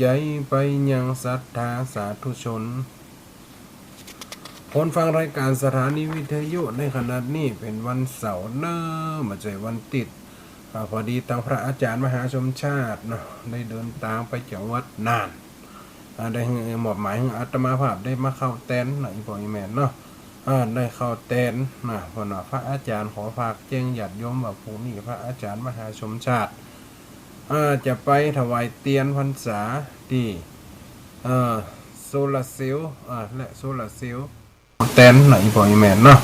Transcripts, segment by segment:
ใหญ่ไปยังศรัทธาสาธุชนคนฟังรายการสถานีวิทยุในขณะนี้เป็นวันเสาร์เนอะมาใจวันติดพอดีทางพระอาจารย์มหาชมชาติเนาะได้เดินทางไปจังหวัดน่านได้หมอบหมายให้อาตมาภาพได้มาเข้าเต็นท์นะอีพ่ออีแม่เนาะได้เข้าเต็นท์นะพอหน่อพระอาจารย์ขอฝากแจ้งญาติโยมว่าพรุ่งนี้พระอาจารย์มหาชมชาติจะไปถวายเตียนพรรษาที่โซลาเซลล์และโซลาเซลล์เต็นท์นะอีพ่ออีแม่เนาะ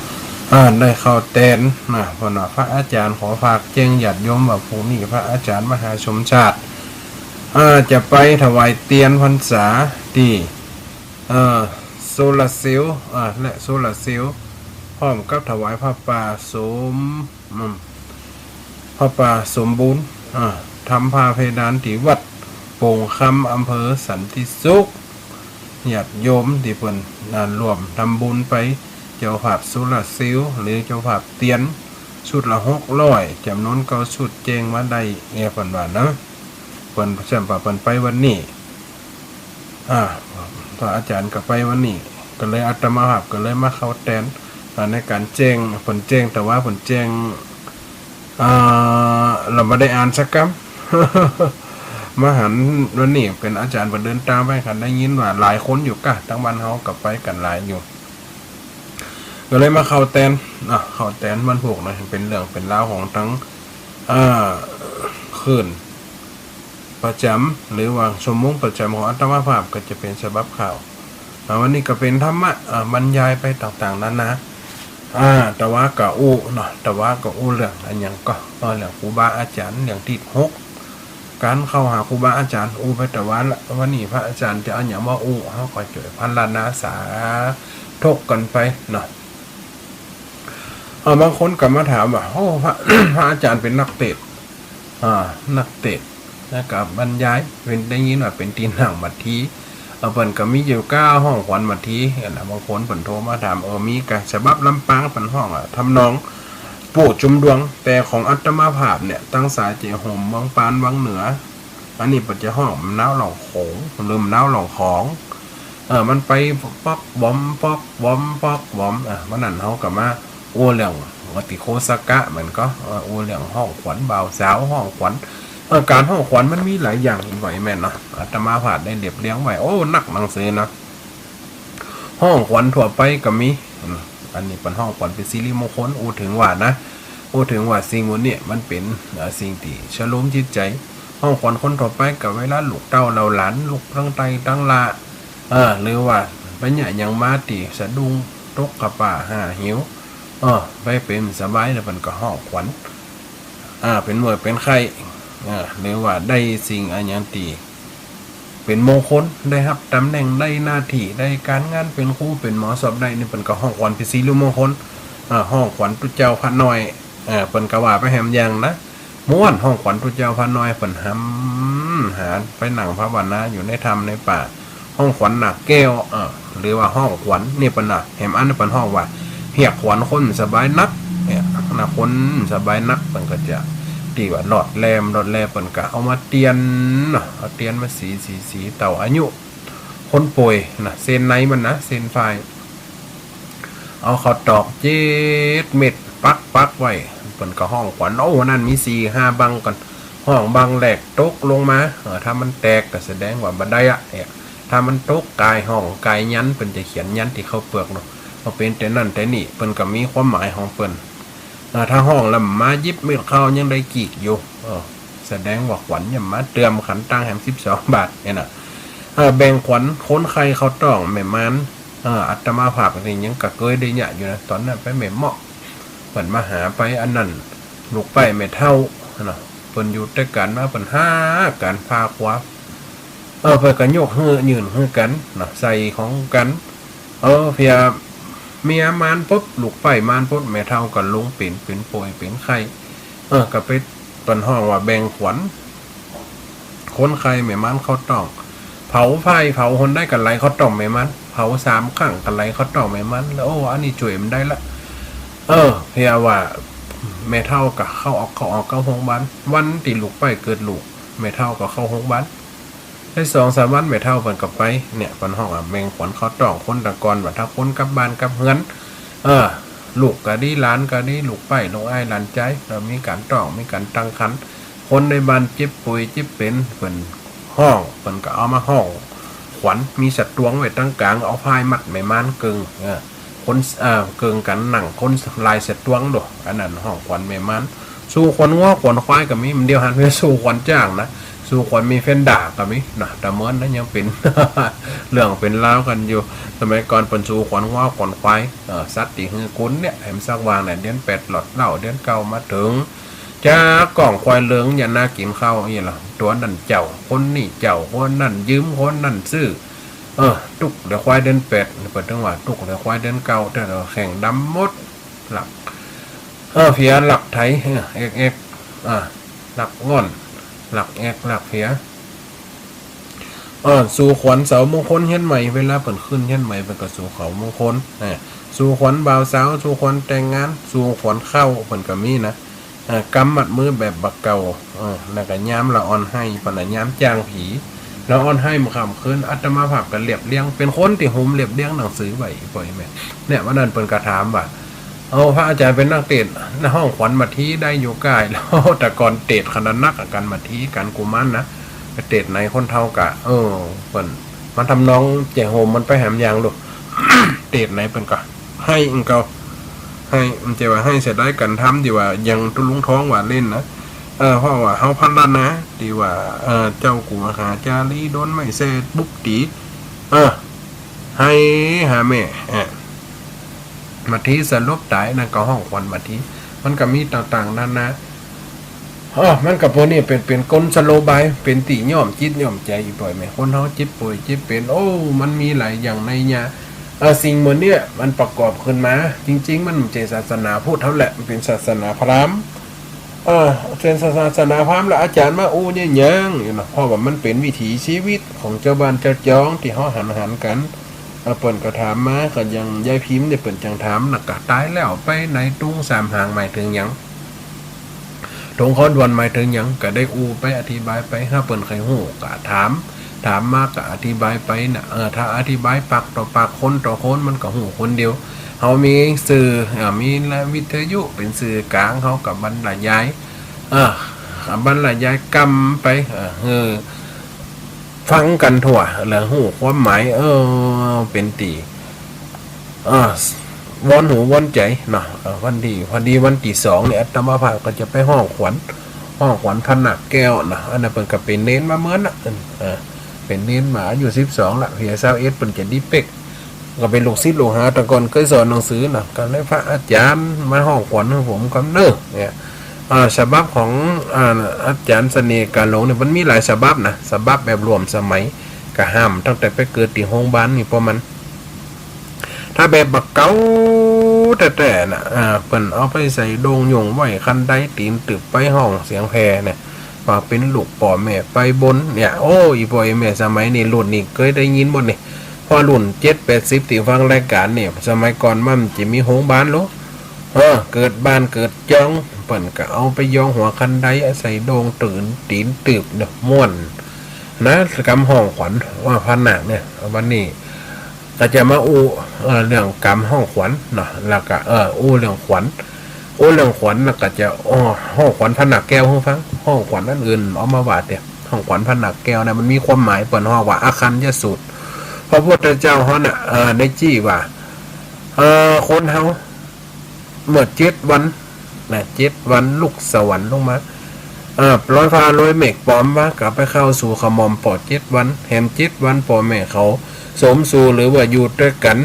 ได้เข้าเต็นท์นะพอหน่อพระอาจารย์ขอฝากแจ้งญาติโยมว่าพรุ่งนี้พระอาจารย์มหาชมชาติจะไปถวายเตียนพรรษาที่โซลาเซลล์และโซลาเซลล์พร้อมกับถวายผ้าป่าสมบูรณ์ทำผ้าเพดานที่วัดโป่งคำอำเภอสันติสุขญาติโยมที่เพิ่นรวมทำบุญไปเจ้าภาพโซลาเซลล์หรือเจ้าภาพเตียนชุดละ600จำนวน9ชุดแจ้งมาได้เพิ่นว่านะเพิ่นเพิ่นไปวันนี้พระอาจารย์ก็ไปวันนี้ก็เลยอาตมาภาพก็เลยมาเข้าแทนในการแจ้งผลแจ้งแต่ว่าผลแจ้งเราไม่ได้อ่านสักคำ มาหันวันนี้เป็นอาจารย์เดินตามไปกันได้ยินว่าหลายคนอยู่กะทั้งบ้านเฮากับไปกันหลายอยู่ก็เลยมาเข้าแทนเข้าแทนมันผูกนะเป็นเรื่องเป็นราวของทั้งคืนประจำหรือว่าชั่วโมงประจำของอาตมาภาพก็จะเป็นฉบับข่าววันนี้ก็เป็นธรรมะบรรยายไปต่างๆนั้นนะแต่ว่าก็เนาะแต่ว่าก็เรื่องอันยังก็เรื่องครูบาอาจารย์เรื่องที่6การเข้าหาครูบาอาจารย์ไปแต่ว่าวันนี้พระอาจารย์จะเอาอย่างว่าเฮาก็ช่วยพันลานาสาทกกันไปเนาะบางคนก็มาถามว่าพระอาจารย์เป็นนักเตะนักเตะกับบรรยายเป็นได้ยินว่าเป็นตีนหนังมัดทีเพิ่นก็มีอยู่9ห้องขวัญมัดทีนะบางคนเพิ่นโทรมาถามมีกะฉบับลำปางเพิ่นห้องทำนองปู่จุมดวงแต่ของอัตมาภาพเนี่ยตั้งสายเจห่มวังปานวังเหนืออันนี้เพิ่นจะห้องน้าวหลองโขงลืมน้าวหลองของมันไปป๊อกบอมป๊อกบอมป๊อกบอมวันนั้นเฮาก็มาเรื่องวัติโคสกะเหมือนก็เรื่องห้องขวัญบ่าวสาวห้องขวัญการห้องขวัญมันมีหลายอย่างอีกไว้แม่นเนาะอาตมาภาพได้เรียบเรียงไว้นักหนังสือนะห้องขวัญทั่วไปก็มีอันนี้เป็นห้องขวัญเป็นสิริมงคลถึงว่านะถึงว่าสิ่งวันนี้มันเป็นสิ่งที่ฉลมจิตใจห้องขวัญคนทั่วไปกับเวลาลูกเต้าเราหลานลูกตั้งไตตั้งละหรือว่าปัญญาอย่างมาติสะดุ้งตกกระป่าหิวไปเป็นสบายแล้วมันก็ห้องขวัญเป็นหน่วยเป็นไข้หรือว่าได้สิ่งอันยังตีเป็นมงคลได้ครับตำแหน่งได้หน้าที่ได้การงานเป็นครูเป็นหมอสอบได้นี่เป็นก็ห้องขวัญเป็นสิริมงคลห้องขวัญตุเจ้าพระน้อยเป็นกว่าไปแหมยังนะม้วนห้องขวัญตุเจ้าพระน้อยเป็นหาไปหนังพระวรรณะอยู่ในธรรมในป่าห้องขวัญหนักแก้วหรือว่าห้องขวัญนี่เป็นแหมอันเป็นห้องว่าเพียกขวัญคนสบายนักเนี่ยนะคนสบายนักมันก็จะที่ว่าหลอดแรมเปิ่นก็เอามาเตียนเอาเตียนมาสีเต่าอายุคนป่วยนะเส้นในมันนะเส้นไฟเอาเขาตอก7 เม็ดปักไว้เปิ่นก็ห้องขวัญนั่นมี4-5บังก่อนห้องบังแหลกตกลงมาถ้ามันแตกก็แสดงว่าบันไดเนี่ยถ้ามันตกกายห้องกายยันเปิ่นจะเขียนยันที่เขาเปลือกเนาะเอาเป็นแต่นั่นแต่นี่เปิ่นก็มีความหมายของเปิ่นถ้าห้องแล้วมายิบเม็ดข้าวยังได้กีกอยู่แสดงว่าขวัญยังมาเติมขันตั้งแหม12 บาทเนี่ยนะแบ่งขวัญค้นใครเขาต้องแม่มันอัตมาภาพนี่ยังกะเกยได้เนี่ยอยู่นะตอนนั้นไปแม่เหมาะเปิ่นมาหาไปอันนั้นลูกไปแม่เท่านะเปิ่นอยู่ด้วยกันมาเปิ่น5การพาขวาเปิ่นก็ยกยืนกันนะใส่ของกันเพียเมียมานปุ๊บลูกไปมานปุ๊บแม่เท่ากันลงเป็นป่วยเป็นไข้ก็ไปตอนห้องว่าแบ่งขวัญคนไข้แม่มันเขาต้องเผาไฟเผาคนได้กันไรเขาต้องแม่มันเผา3 ครั้งกันไรเขาต้องแม่มันแล้วอันนี้ช่วยมันได้ละเพียว่าแม่เท่ากับเข้าออกเข้าโรงพยาบาลวันที่ลูกไปเกิดลูกแม่เท่าก็เข้าโรงพยาบาล ได้2-3 วันไม่เท่าเพิ่นก็ไปเนี่ยเพิ่นห้องแมงขวัญเขาต้องคนตะกอนว่าถ้าคนกลับบ้านกลับเฮือนลูกก็ดีหลานก็ดีลูกไปลูกอ้ายหลานใจเรามีการต้องมีการตั้งคันคนในบ้านเจ็บป่วยเจ็บเป็นเพิ่นห้องเพิ่นก็เอามาห้องขวัญมีสัตว์ตวงไว้ตั้งกลางเอาพายมัดไม่ม่านกึ่งคนเกิงกันหนังคนลายเสร็จตวงดอกอันนั้นห้องขวัญไม่มันสู้ขวัญง้อขวัญควายก็มีมันเดียวหันไปสู้ขวัญจ้างนะสู้ขวัญมีเฟ้นด่าก็มีนะแต่เมื่อนั้นยังเป็น เรื่องเป็นเล่ากันอยู่สมัยก่อนเป็นสู้ขวัญง้อขวัญควายสัตว์ตีหือคุ้นเนี่ยเห็นสักวางเนี่ยเดือน8หลอดเหล้าเดือน9มาถึงจ้ากล่องควายเหลืองอย่าน่ากินข้าวอย่างหรอตัวนั่นเจ้าคนนี่เจ้าคนนั่นยืมคนนั่นซื้อตุกเดี๋ยวควายเดิน8เปิดจังหวะตุกเดี๋ยวควายเดิน9แต่เราแข่งดำมดหลักเพียหลักไทยเอกหลักง่อนหลักเอกหลักเพียสู่ขวัญเสามงคลเช่นใหม่เวลาเปิดขึ้นเช่นใหม่เป็นกับสู่เขามงคลสู่ขวัญบ่าวสาวสู่ขวัญแต่งงานสู่ขวัญเข้าเปิดกับมีนะกำมัดมือแบบบักเก่าแล้วก็ย้ำละอ่อนให้ปนย้ำจางผีแล้วอ่อนให้มาคำคืนอัตมาภาพกันเรียบเลี้ยงเป็นคนที่หุ่มเรียบเลี้ยงหนังสือไว้ปล่อยแม่เนี่ยวันนั้นเปิดกระถามว่าพระอาจารย์เป็นนักเตะในห้องขวัญมาทีได้อยู่ใกล้แล้วแต่ก่อนเตะขนาดนักกันมาทีกันกุมันนะเตะในคนเท่ากะเปิดมันทำน้องเจโฮมมันไปแหมยางลูก เตะไหนเป็นกะให้อิงเกาให้มันจะว่าให้เสร็จได้กันทำดีว่ายังตุ้ลุงท้องว่าเล่นนะเพราะว่าเฮาพันล้านนะดีว่าเจ้ากูมหาจารีโดนไม่เสร็จบุกตีให้หาแม่มาทีสรุปตายนั่นก็ห้องควันมาทีมันก็มีต่างๆนั่นนะมันกับพวกนี้เป็นกลสโลบายเป็นตีย่อมจิตย่อมใจปล่อยไหมคนเฮาจิตป่วยจิตเป็นมันมีหลายอย่างในเนี่ยสิ่งเหมือนเนี่ยมันประกอบขึ้นมาจริงๆมันไม่ใช่ศาสนาพุทธเท่าแหละมันเป็นศาสนาพราหมณ์เป็นศาสนาพราหมณ์แล้วอาจารย์มาเนี่ยยังเพราะว่ามันเป็นวิถีชีวิตของเจ้าบ้านเจ้าจองที่เฮาหันกันเปิ่นก็ถามมาก็ยังยายพิมพ์ได้เปิ่นจังถามนักกะตายแล้วไปในตุ้ง3หางหมายถึงหยังตรงเขาดวนหมายถึงหยังก็ได้ไปอธิบายไปถ้าเปิ่นใครฮู้ก็ถามมากก็อธิบายไปนะถ้าอธิบายปากต่อปากคนต่อคนมันก็ฮู้คนเดียวเฮามีสื่อมีวิทยุเป็นสื่อกลางเฮากับบรรยายบรรยายกรรมไปฟังกันถั่วแล้วหูความหมายเป็นตีวอนหูวอนใจเนาะวันดีพอดีวันที่2เนี่ยอาตมาภาพก็จะไปห้องขวัญพนักแก้วนะอันนั้นเป็นก็เป็นเน้นมาเหมือนน่ะเป็นเน้นมาอายุ12ละเพีย21เป็นจะดีเป็กก็เป็นลูกศิษย์ลูกหาแต่ก่อนเคยสอนหนังสือนะก็ได้พระอาจารย์มาห้องขวัญให้ผมกำเนิดเนี่ยฉบับของอาจารย์เสน่ห์การหลงเนี่ยมันมีหลายฉบับนะฉบับแบบรวมสมัยก็ห้ามตั้งแต่ไปเกิดที่โรงพยาบาลนี่ประมาณถ้าแบบบักเก้าแต่น่ะเพิ่นเอาไปใส่โดงยงไว้คันใดตีนตึกไปห้องเสียงแพเนี่ยว่าเป็นลูกป่อแม่ไปบนเนี่ยอีป่อแม่สมัยนี้รุ่นนี้เคยได้ยินบ่นี่พอรุ่น7-80ที่ฟังรายการเนี่ยสมัยก่อนมันจะมีโรงพยาบาลลูกเกิดบ้านเกิดจ้องเปิ่นก็เอาไปยองหัวคันไดใส่โดงตื่นตีนตืบเด้อม่วนนะกำห้องขวัญว่าพนักเนี่ยวันนี้ก็จะมาเรื่องกำห้องขวัญเนาะแล้วก็เรื่องขวัญแล้วก็จะห้องขวัญพนักแก้วให้ฟังห้องขวัญอันอื่นเอามาว่าเนี่ยห้องขวัญพนักแก้วเนี่ยมันมีความหมายเปิ่นห้องว่าอาคันยสูตรพระพุทธเจ้าเฮาน่ะได้จี้ว่าคนเฮาเมื่อ7 วันนะ7 วันลูกสวรรค์ลงมาร้อยฟ้าร้อยเมฆปลอมว่ากลับไปเข้าสู่ขมอมปอด7 วันแหม7 วันพ่อแม่เขาสมสู่หรือว่าอยู่ด้วยกัน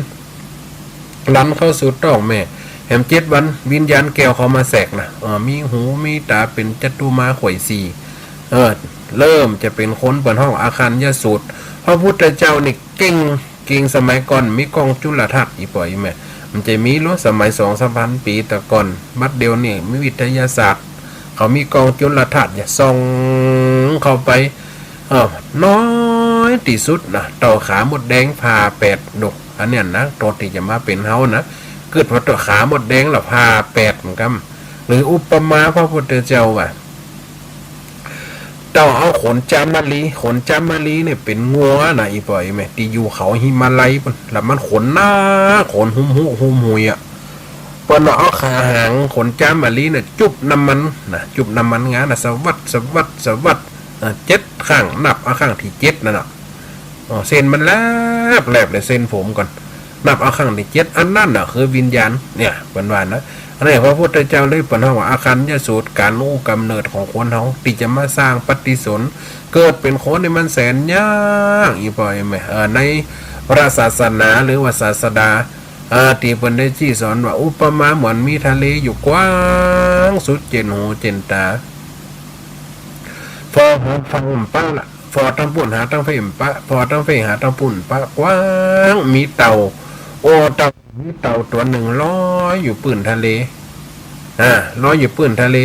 ลันเข้าสู่ต้องแม่แหม7 วันวิญญาณแก้วเขามาแสกนะมีหูมีตาเป็นจัตุมาข่อย4เริ่มจะเป็นคนเปิดห้องอาคารยสูตรพระพุทธเจ้านี่เก่งสมัยก่อนมีกองจุลทรรศน์อีปล่อยแม่มันจะมีรู้สมัย2-3,000 ปีแต่ก่อนบัดเดียวนี่มีวิทยาศาสตร์เขามีกองจุลทรรศน์อย่าส่องเข้าไปน้อยที่สุดนะต่อขาหมดแดงพา8 ดกอันเนี้ยนะตัวที่จะมาเป็นเฮานะเกิดว่าตัวขาหมดแดงแล้วพา8เหมือนกันหรืออุปมาพระพุทธเจ้าว่า เต่าเอาขนจามมาลีขนจามมาลีเนี่ยเป็นงัวนะอีปล่อยไหมที่อยู่เขาหิมาลัยปุ่นแล้วมันขนหน้าขนหุ่มหุหุ่มหุยอ่ะเปิ้นเอาขาหางขนจามมาลีเนี่ยจุบน้ำมันนะจุบน้ำมันงานนะสวัดเจ็ดข้างนับเอาข้างที่เจ็ดนั่นน่ะเส้นมันแลบเลยเส้นผมก่อนนับเอาข้างที่เจ็ดอันนั้นน่ะคือวิญญาณเนี่ยเป็นว่านะอันนี้พระพุทธเจ้าเลยเปิดห้องว่าอาคันยสูตรการรู้กำเนิดของคนเขาที่จะมาสร้างปฏิสนธิเกิดเป็นคนในมันแสนยากอีปล่อยไหมในพระศาสนาหรือว่าศาสดาที่เป็นได้ที่สอนว่าอุปมาเหมือนมีทะเลอยู่กว้างสุดเจนหูเจนตาพอหาฟังป้าละพอตั้งปุ่นหาตั้งเฟมป้าพอตั้งเฟหาตั้งปุ่นป้ากว้างมีเต่าโอ้เต่ามีเต่าตัวหนึ่งลอยอยู่ปืนทะเลลอยอยู่ปืนทะเล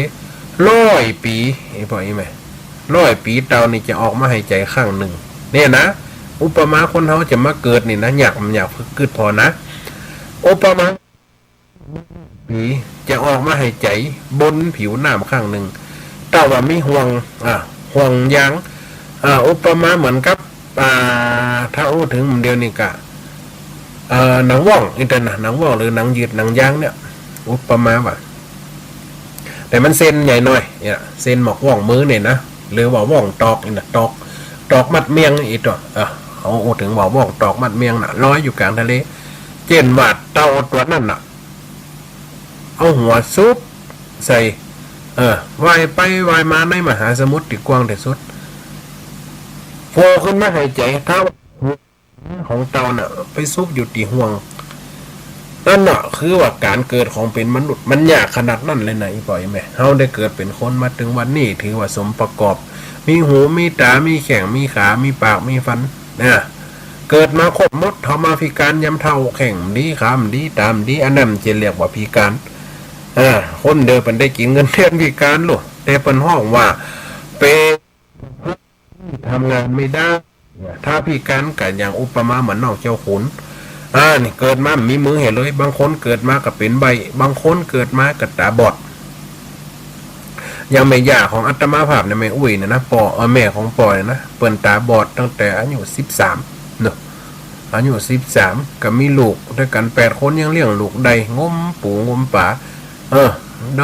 100 ปีไอ้พ่อไอ้แม่100 ปีเต่านี่จะออกมาให้ใจข้างหนึ่งเนี่ยนะอุปมาคนเขาจะมาเกิดนี่นะอยากเกิดพอนะอุปมาปีจะออกมาให้ใจบนผิวน้ำข้างหนึ่งเต่าว่ามีห่วงยางอุปมาเหมือนกับถ้าพูดถึงเดียวนี่กะหนังว่องอินเตอร์หนังว่องหรือหนังยืดหนังยางเนี่ยอุปมาว่าแต่มันเส้นใหญ่หน่อยเนี่ยเส้นหมอกว่องมือเนี่ยนะหรือว่าว่องตอกนี่นะตอกมัดเมียงอีกตัวเขาพูดถึงว่าว่องตอกมัดเมียงน่ะลอยอยู่กลางทะเลเจนบาดเต่าตัวนั่นน่ะเอาหัวซุปใส่ว่ายไปว่ายมาในมหาสมุทรที่กว้างที่สุดโผล่ขึ้นมาหายใจเท้าของเต่าน่ะไปซุกอยู่ที่ห่วงนั่นน่ะคือว่าการเกิดของเป็นมนุษย์มันยากขนาดนั้นเลยนะอีปล่อยแม่เฮาได้เกิดเป็นคนมาถึงวันนี้ถือว่าสมประกอบมีหูมีตามีแข้งมีขามีปากมีฟันนะเกิดมาครบหมดเฮามาพิการยำเท่าแข้งดีขามดีตามดีอันนั้นจะเรียกว่าพิการคนเดิมเป็นได้กินเงินเดือนพิการลูกแต่เป็นห้องว่าเป็นทำงานไม่ได้ถ้าพิการกันอย่างอุปมาเหมือนนอกเจ้าขุนนี่เกิดมามีมือเห็นเลยบางคนเกิดมากับเป็นใบบางคนเกิดมากับตาบอดยังไม่ยาของอัตมาภาพเนี่ยไม่อุ้ยนะแม่ของปอยนะเปิ่นตาบอดตั้งแต่อายุ13เนอะอายุ13กับมีลูกด้วยกัน8 คนยังเลี้ยงลูกใดงมปู่งมป่าด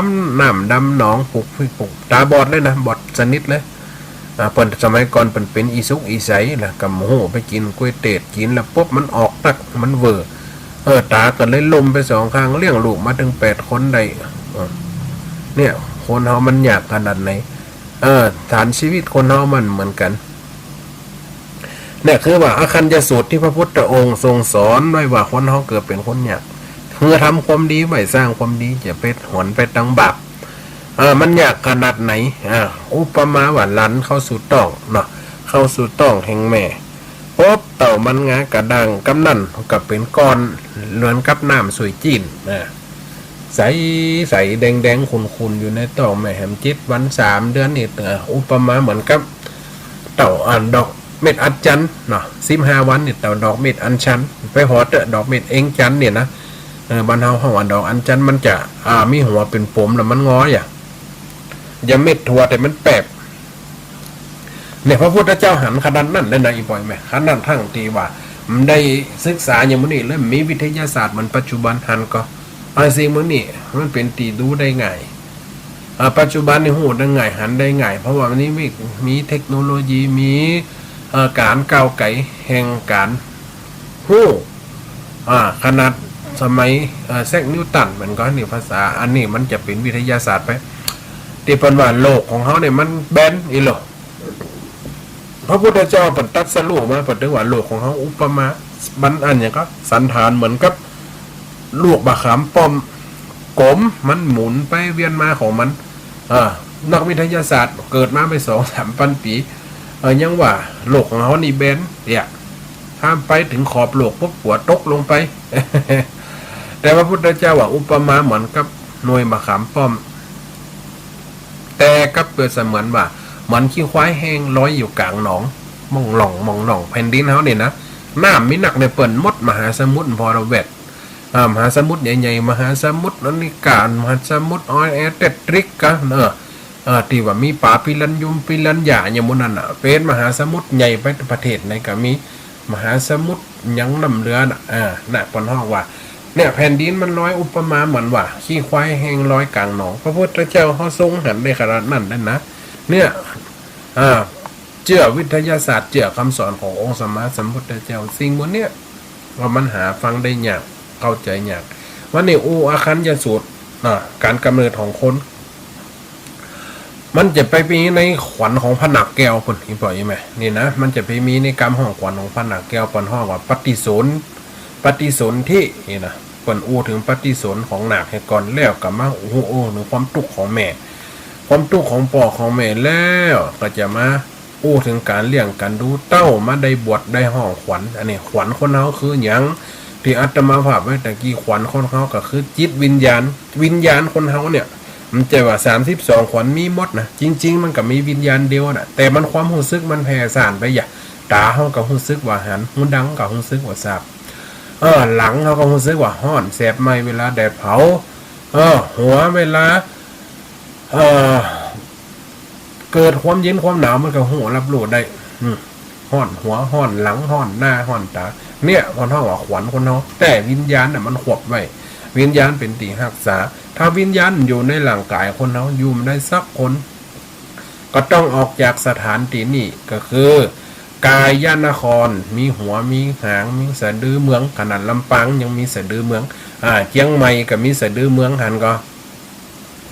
ำน้ำดำหนองปุกตาบอดเลยนะบอดสนิทเลยเปิ่นสมัยก่อนเป็นอีซุกอีใสแหละกับโหไปกินกล้วยเตดกินแล้วปุ๊บมันออกตักมันเวอตาก็เลยลมไป2 ข้างเลี้ยงลูกมาถึง8 คนใดเนี่ยคนเฮามันยากขนาดไหนฐานชีวิตคนเฮามันเหมือนกันเนี่ยคือว่าอาคัญญสูตรที่พระพุทธองค์ทรงสอนไว้ว่าคนเฮาเกิดเป็นคนยากเมื่อทำความดีไว้สร้างความดีจะไปหวนไปตั้งบาปมันยากขนาดไหนอุปมาว่าลันเข้าสู่ต้องเนาะเข้าสู่ต้องแห่งแม่พบเต่ามันงากระดังกำนั่นกับเป็นก้อนเหมือนกับน้ำสวยจีนใสแดงขุ่นอยู่ในต้องแม่แหม7 วัน3 เดือนนี่อุปมาเหมือนกับเต่าดอกเม็ดอัญชันเนาะ15 วันนี่เต่าดอกเม็ดอัญชันไปหอดดอกเม็ดเอ็งจันเนี่ยนะบ้านเฮาห้องดอกอัญชันมันจะมีหัวเป็นปมแล้วมันงออย่าเม็ดถั่วแต่มันแปบเนี่ยพระพุทธเจ้าหันขนาดนั้นได้นะอีปล่อยไหมขนาดทั้งตีว่ามันได้ศึกษาอย่างมื้อนี้แล้วมีวิทยาศาสตร์มันปัจจุบันหันก็สิ่งมื้อนี้มันเป็นตีดูได้ง่ายปัจจุบันนี่ฮู้ได้ง่ายหันได้ง่ายเพราะว่าวันนี้มีเทคโนโลยีมีการก้าวไกลแห่งการฮู้ขนาดสมัยแซกนิวตันมันก็นี่ภาษาอันนี้มันจะเป็นวิทยาศาสตร์ไปที่เป็นว่าโลกของเขาเนี่ยมันแบนอีหรอพระพุทธเจ้าปตัดสรุปมาปฏิว่าโลกของเขาอุปมาบันอันอย่างก็สันฐานเหมือนกับลูกบะขามป้อมกลมมันหมุนไปเวียนมาของมันนักวิทยาศาสตร์เกิดมาไป2-3 พันปียังว่าโลกของเขานี่แบนเนี่ยถ้าไปถึงขอบโลกปุ๊บหัวตกลงไป แต่พระพุทธเจ้าว่าอุปมาเหมือนกับหน่วยบะขามป้อมแต่กับเปรียบเสมือนว่าเหมือนขี้ควายแห้งลอยอยู่กลางหนองมองหล่องแผ่นดินเขาเนี่ยนะน้ำมีหนักในเปิ่นมดมหาสมุทรพอเราเวทมหาสมุทรใหญ่ๆมหาสมุทรนันนิกามหาสมุทรออยแอเตตริกกัน ที่ว่ามีป่าปิรันยุมปิรันหยาอย่างมุนั่นเป็นมหาสมุทรใหญ่ไปประเทศไหนก็มีมหาสมุทรยังนำเรือน่ะปนห้องว่าเนี่ยแผ่นดินมันลอยอุปมาเหมือนว่าขี้ควายแห้งลอยกลางหนองพระพุทธเจ้าเขาทรงหันในขนาดนั้นนะเนี่ยเชื่อวิทยาศาสตร์เชื่อคำสอนขององค์สมมาสัมพุทธเจ้าสิ่งพวกเนี้ยว่ามันหาฟังได้ยากเข้าใจยากว่านี่อาคันยสูตรการกำเนิดของคนมันจะไปมีในขวัญของผนักแก้วคนที่ปล่อยไหมนี่นะมันจะไปมีในกรรมของขวัญของผนักแก้วปนห้องว่าปฏิสนที่นี่นะปนถึงปฏิสนของหนักให้ก่อนแล้วกับมาหรือความตุกของแม่ความตุกของพ่อของแม่แล้วก็จะมาถึงการเลี้ยงการดูเต้ามาได้บวชได้ห้องขวัญอันนี้ขวัญคนเขาคืออย่างที่อาตมาภาพไว้แต่กี้ขวัญคนเขาก็คือจิตวิญญาณคนเขาเนี่ยมันจะว่า32ขวัญมีหมดนะจริงๆมันก็มีวิญญาณเดียวนะแต่มันความรู้สึกมันแผ่ซ่านไปอย่าตาเขาก็รู้สึกว่าหันหูดังก็รู้สึกว่าทราบหลังเขาก็รู้สึกว่าห้อนแสบไหมเวลาแดดเผาหัวเวลาเกิดความเย็นความหนาวมันก็หัวรับรู้ได้ห้อนหัวห้อนหลังห้อนหน้าห้อนตาเนี่ยคนเขาว่าขวัญคนเขาแต่วิญญาณน่ะมันขวบไว้วิญญาณเป็นตีหักษาถ้าวิญญาณอยู่ในร่างกายคนเขาอยู่ได้สักคนก็ต้องออกจากสถานที่นี้ก็คือกายนครมีหัวมีหางมีสะดือเมืองขนาดลำปางยังมีสะดือเมืองเชียงใหม่ก็มีสะดือเมืองหันก็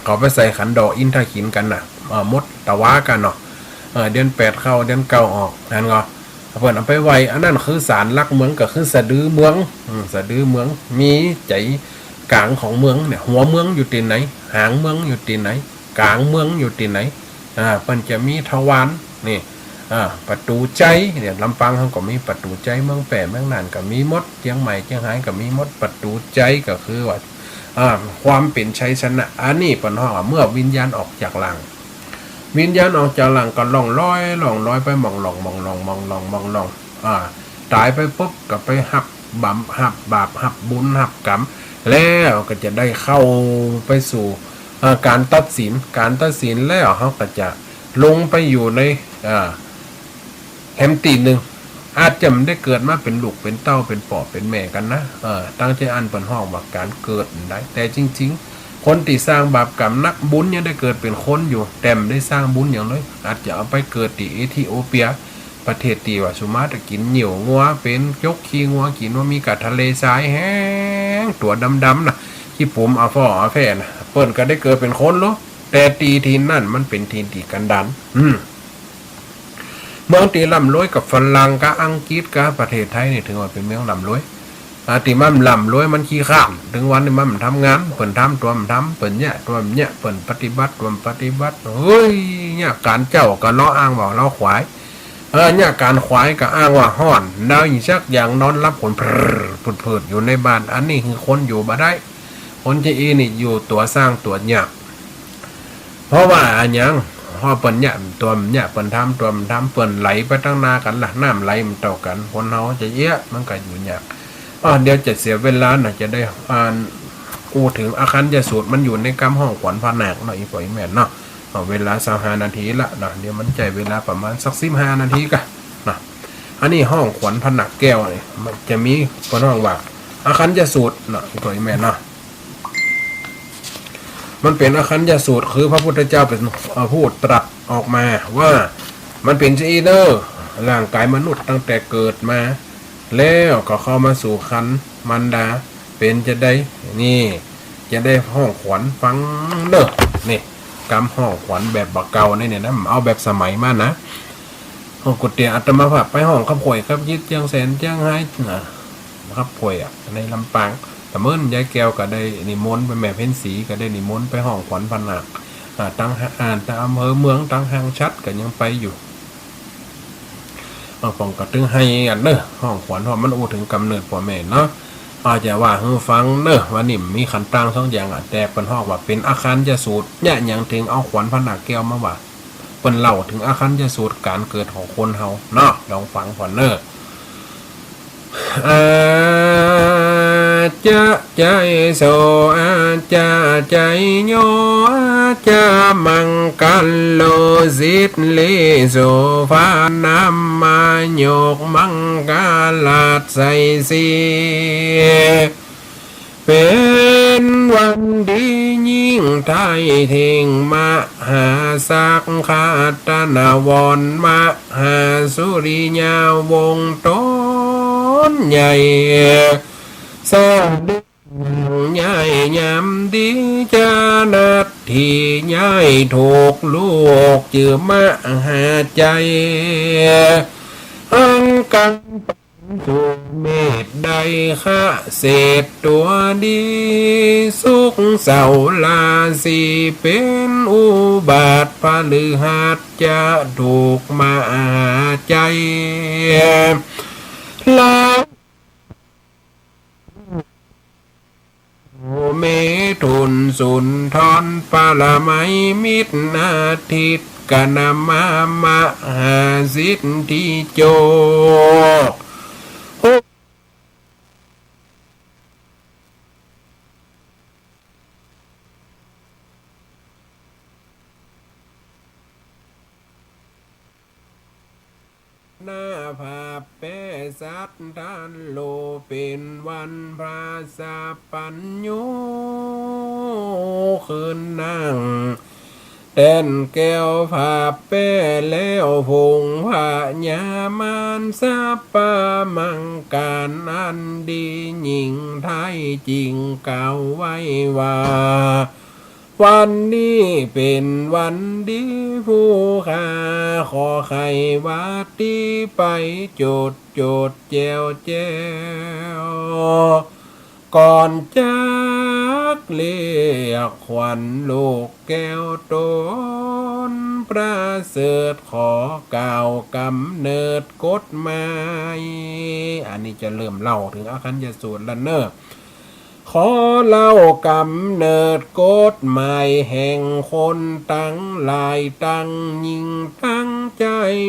เขาไปใส่ขันดอกอินทขินกันน่ะมดตะวากันเนาะเดือน8เข้าเดือน9ออกนั่นก็เพิ่นเอาไปไว้อันนั้นคือสารลักเมืองก็คือสะดือเมืองสะดือเมืองมีใจกลางของเมืองเนี่ยหัวเมืองอยู่ที่ไหนหางเมืองอยู่ที่ไหนกลางเมืองอยู่ที่ไหนเพิ่นจะมีทวารนี่ประตูใจเนี่ยลำปางเขาก็มีประตูใจเมืองแปะเมืองน่านก็มีมดเชียงใหม่เชียงรายก็มีมดประตูใจก็คือว่าความเป็นชัยชนะอันนี้เปิ้นฮ้องเมื่อวิญญาณออกจากหลังวิญญาณออกจากหลังก็ล่องลอยไปมองลองตายไปปุ๊บก็ไปหับบาปหับบุญหับกรรมแล้วก็จะได้เข้าไปสู่การตัดสินแล้วเขาก็จะลงไปอยู่ในแฮมตีนึงอาจจะไม่ได้เกิดมาเป็นลูกเป็นเต้าเป็นปอบเป็นแม่กันนะตั้งใจอันเป็นห้องว่าการเกิดได้แต่จริงๆคนที่สร้างบาปกรรมนักบุญยังได้เกิดเป็นคนอยู่แต่ไม่ได้สร้างบุญอย่างเลยอาจจะเอาไปเกิดที่เอธิโอเปียประเทศที่ว่าสุมาตะกินเหนียวงัวเป็นยกขี้งัวกินว่ามีกัดทะเลทรายแห้งตัวดำๆนะที่ผมอาแฟนะเปิ้นก็ได้เกิดเป็นคนหรอแต่ตีทีนั่นมันเป็นทีตีกันดันเมืองตีล่ำรวยกับฝรั่งกับอังกฤษกับประเทศไทยนี่ถือว่าเป็นเมืองล่ำรวยตีมันล่ำรวยมันขี้ข้ามถึงวันนี้มันทำงานเปิ่นทำตัวมันทำเปิ่นเนี่ยตัวมันเนี่ยเปิ่นปฏิบัติตัวปฏิบัติเฮ้ยเนี่ยการเจ้าก็ล้ออ้างว่าล้อขวายเนี่ยการขวายก็อ้างว่าห้อนดาวอีสักอย่างนอนรับผลผุดอยู่ในบ้านอันนี้คือคนอยู่บ่ได้คนจะนี่อยู่ตัวสร้างตัวเนี่ยเพราะว่าอันยังพอเปิ่นเนี่ยตัวเนี่ยเปิ่นทำตัวมันทำเปิ่นไหลไปตั้งนากันละน้ำไหลมันเต่ากันคนเฮาจะเยอะมันก็อยู่ยากเดี๋ยวจะเสียเวลาน่ะจะได้ถึงอาคันจะสูตรมันอยู่ในกำห้องขวัญผนักหน่อยปล่อยแม่นเนาะเวลา25 นาทีละนะเดี๋ยวมันใจเวลาประมาณสัก15 นาทีกันนะอันนี้ห้องขวัญผนักแก้วนี่มันจะมีคนห้องว่าอาคันจะสูตรนะปล่อยแม่นเนาะมันเป็นอาคันยสูตรคือพระพุทธเจ้าเป็นพูดตรัสออกมาว่ามันเป็นจีเนอร์ร่างกายมนุษย์ตั้งแต่เกิดมาแล้วก็เข้ามาสู่คันมันดาเป็นจะได้นี่จะได้ห้องขวัญฟังเด้อนี่กำห้องขวัญแบบบักเก่าเนี่ยนะเอาแบบสมัยมานะห้องกุฏิอัตมาภาพไปห้องขับป่วยครับยึดเจียงแสนเจียงไห้นะครับป่วยในลำปางแต่เมื่อยายแก้วก็ได้นิมนต์ไปแม่เพ็ญศรีก็ได้นิมนต์ไปห้องขวัญผนักตั้งแต่อำเภอเมืองตั้งห้างชัดก็ยังไปอยู่ป้องก็ตึงให้อันเนอะห้องขวัญเพราะมันอู้ถึงกำเนิดพ่อแม่เนาะอาจจะว่าให้ฟังเนอะว่านี่มีขันตั้งสองอย่างแต่เป็นห้องว่าเป็นอาคารจะสูตรเนี่ยอย่างถึงเอาขวัญผนักแก้วมาว่าเป็นเล่าถึงอาคารจะสูตรการเกิดของคนเฮาเนาะลองฟังก่อนเนอะ จะใจโสอาจาใจโยอาจามังกัลโลสิทเลโสฟานามาโยกมังกาลาดใสสีเป็นวันดียิ่งไทยเทงมหาสักขาตนาวรมหาสุริยาวงศ์ต้นใหญ่สร้างดึกใหญ่ยำดีจานัดที่ใหญ่ถูกลูกจือมหาใจอังกันสุเมตใดข้าเศษตัวดีสุขเสาลาสีเป็นอุบาทพฤหัสจะถูกมาใจลาเมถุนสุนทรปรมัยมิตรนาทิตกนามามหาสิทธิโจหน้าผาเปสัตทันโลเป็นวันพระสัพปัญโยคืนนั่งเต้นแก้วผาเป้แล้วพงพระญามานสัพปะมังการอันดีหญิงไทยจริงเก่าไว้ว่าวันนี้เป็นวันดีผู้ข้าขอไขวัดดีไปโจดแจวก่อนจากเรียกขวัญลูกแก้วตนประเสริฐขอกล่าวกำเนิดกฎหมายอันนี้จะเริ่มเล่าถึงอาคัญญสูตรแล้วเนอะขอเล่ากำเนิดกฎหมายแห่งคนตั้งหลายตั้งยิ่งตั้งใจ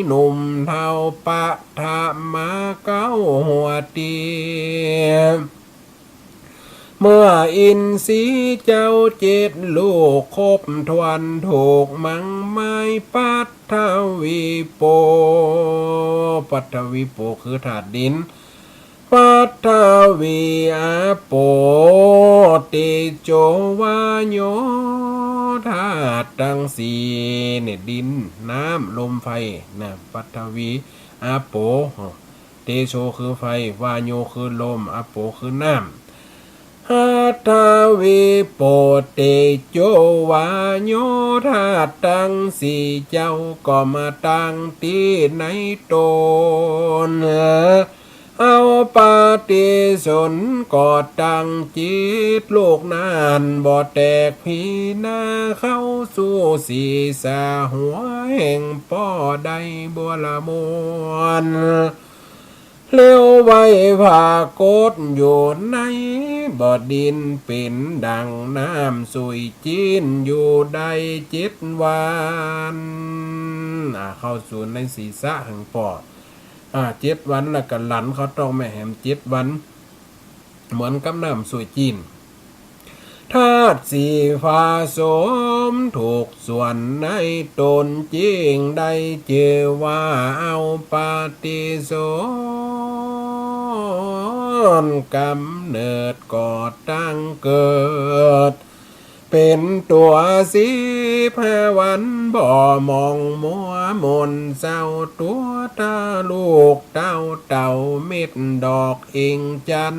หนุ่มเท่าปะทะมาเก้าหัวเตียเมื่ออินทรีเจ้าเจ็ดลูกคบทวนถูกมังไม้ปัทวีโปปัทวีโปคือถาดดินปัทวีอาโปติโจวาโยธาตุทั้งสี่เนี่ยดินน้ำลมไฟนะปัทวีอาโปเตโชคือไฟวาโยคือลมอาโปคือน้ำหัตถวิโปเตโจวาโยธาตุตั้งสี่เจ้าก็มาตั้งตีในตนเอาปฏิสนก่อตั้งจิตโลกนานบ่แตกพีนาเข้าสู่ศีรษะหัวแห่งป้อใดบัวละมวนเลี้ยวไว้ผากดอยู่ในบ่อดินเป็นดังน้ำสุยจีนอยู่ได้7 วันเข้าสู่ในศีรษะแห่งปอด7 วันแล้วก็หลันเขาต้องแม่แหม7 วันเหมือนกับน้ำสุยจีนธาตุสีฟ้าสมถูกส่วนในตนจริงได้เจอว่าเอาปฏิสนกำเนิดก่อตั้งเกิดเป็นตัว15 วันบ่มองมัวมนเศร้าตัวตาลูกเต้าเม็ดดอกอิงจัน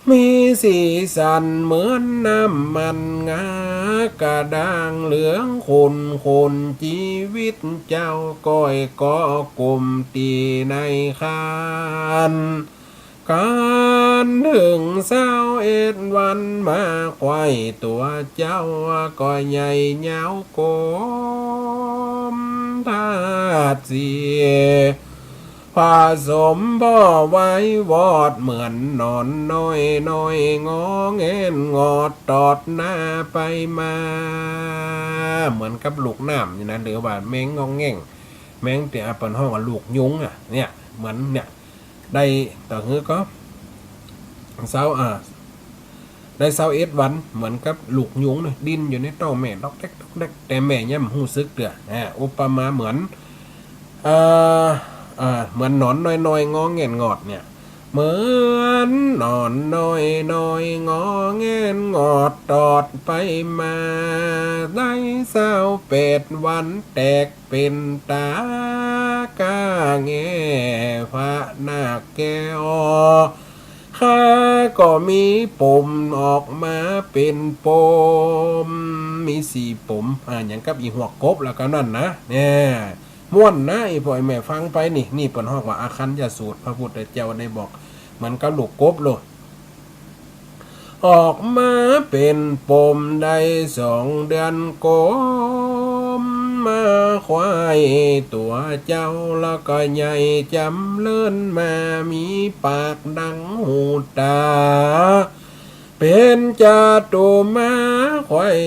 มีสีสันเหมือนน้ำมันงากระด้างเหลืองคนชีวิตเจ้าก้อยก็กลุ่มตีในคานการถึง21 วันมาควายตัวเจ้าก็ใหญ่เหงาโกมธาตุเสียผสมบ่ไว้วอดเหมือนนอนน้อยงอเงินงอดตอดหน้าไปมาเหมือนกับลูกน้ำนี่นะหรือว่าแมงงองแง่งแมงที่เป็นห้องลูกยุงเนี่ยเหมือนเนี่ยได้ต่อคือก็ เศร้าได้21 วันเหมือนกับลูกยุงเนี่ยดิ้นอยู่ในท้องแม่ดอกแดกดอกแดกแต่แม่ย่ำหูซึกเดืออุปมาเหมือนเหมือนหนอนน้อยๆงอแงนงอดเนี่ยเหมือนหนอนน้อยงอแงนงอดตอดไปมาได้28 วันแตกเป็นตากาแงพระนาคแก้วข้าก็มีปมออกมาเป็นปมมี4 ปมอย่างกับอีหัวกบแล้วก็นั่นนะเนี่ยม่วนนะไอ้พ่อแม่ฟังไปนี่เปิ่นฮ้องว่าอาคันยสูตรพระพุทธเจ้าได้บอกมันก็ลูกกบโลดออกมาเป็นปมได้2 เดือนกมมาควายตัวเจ้าแล้วก็ใหญ่จำเลื่อนมามีปากดังหูตาเป็นจาตุมาควาย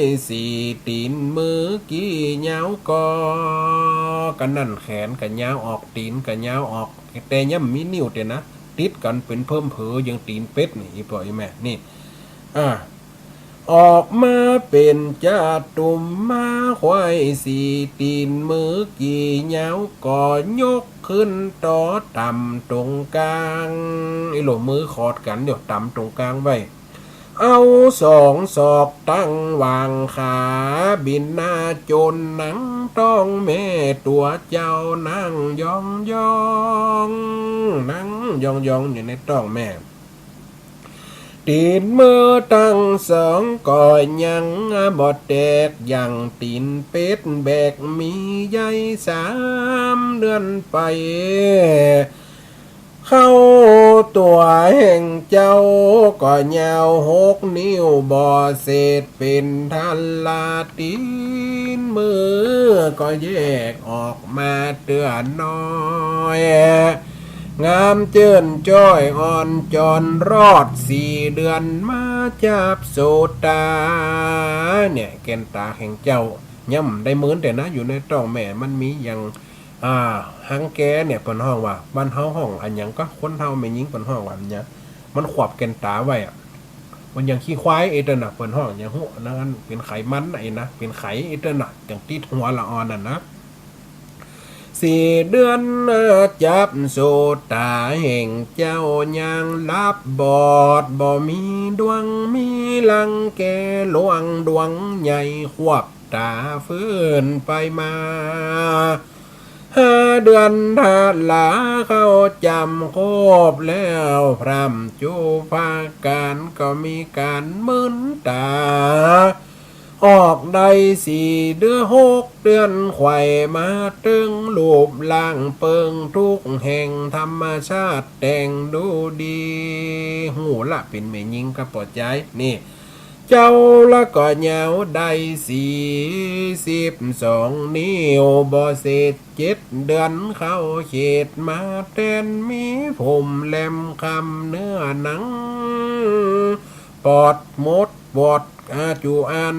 4 ตีนมือกี่เหยาวก็กันนั่นแขนกันยาวออกตีนกันยาวออกแต่ย่ำมีนิ้วแต่นะติดกันเป็นเพิ่มเผอยังตีนเป็ดนี่อีปล่อยแม่นี่ออกมาเป็นจาตุมมาควาย4 ตีนมือกี่เหยาวก็ยกขึ้นต่อต่ำตรงกลางไอ้หลมือขอดกันเดี๋ยวต่ำตรงกลางไว้เอา2 ศอกตั้งวางขาบินหน้าจนหนังต้องแม่ตัวเจ้านั่งยองนั่งยองอยู่ในต้องแม่ตีนมือตั้ง2ก่อยยังบ่แตกอย่างตีนเป็ดแบกมีใย3 เดือนไปเข้าตัวแห่งเจ้าก็ยาว6 นิ้วบ่เศษเป็นทันลาตีนมือก็แยกออกมาเตือนน้อยงามเจินจ้อยอ่อนจอนรอด4 เดือนมาจับโซตาเนี่ยแกนตาแห่งเจ้าย่ำได้เหมือนแต่นะอยู่ในท้องแม่มันมีอย่างหังแกเนี่ยเปิ้นห้องว่าบ้านเฮาห้องอันหยังก็คนเฮาไม่ยิงเปิ้นห้องว่าอันเนี้ยมันขวบแกนตาไว้มันยังขี้ควายไอ้ตัวน่ะเปิ้นห้องอย่างหูนั่นเป็นไขมันไอ้นะเป็นไขไอ้ตัวน่ะจังติดหัวละอ่อนน่ะนะ4 เดือนจับโซตาแห่งเจ้ายังลับบอดบ่มีดวงมีลังแกหลวงดวงใหญ่ควบตาฟื้นไปมา5 เดือนทาลาเข้าจำครบแล้วพร่ำจูภาการก็มีการมึนตาออกได้4 เดือน6 เดือนไขว่มาตึงรูปร่างเปิงทุกแห่งธรรมชาติแต่งดูดีหูละเป็นแม่ยิงกระปอดใจนี่เจ้าละก็ยาวได้42 นิ้วบ่เศษ7 เดือนเข้าเขตมาแทนมีผมแหลมคำเนื้อหนังปอดมดปอดจูอัน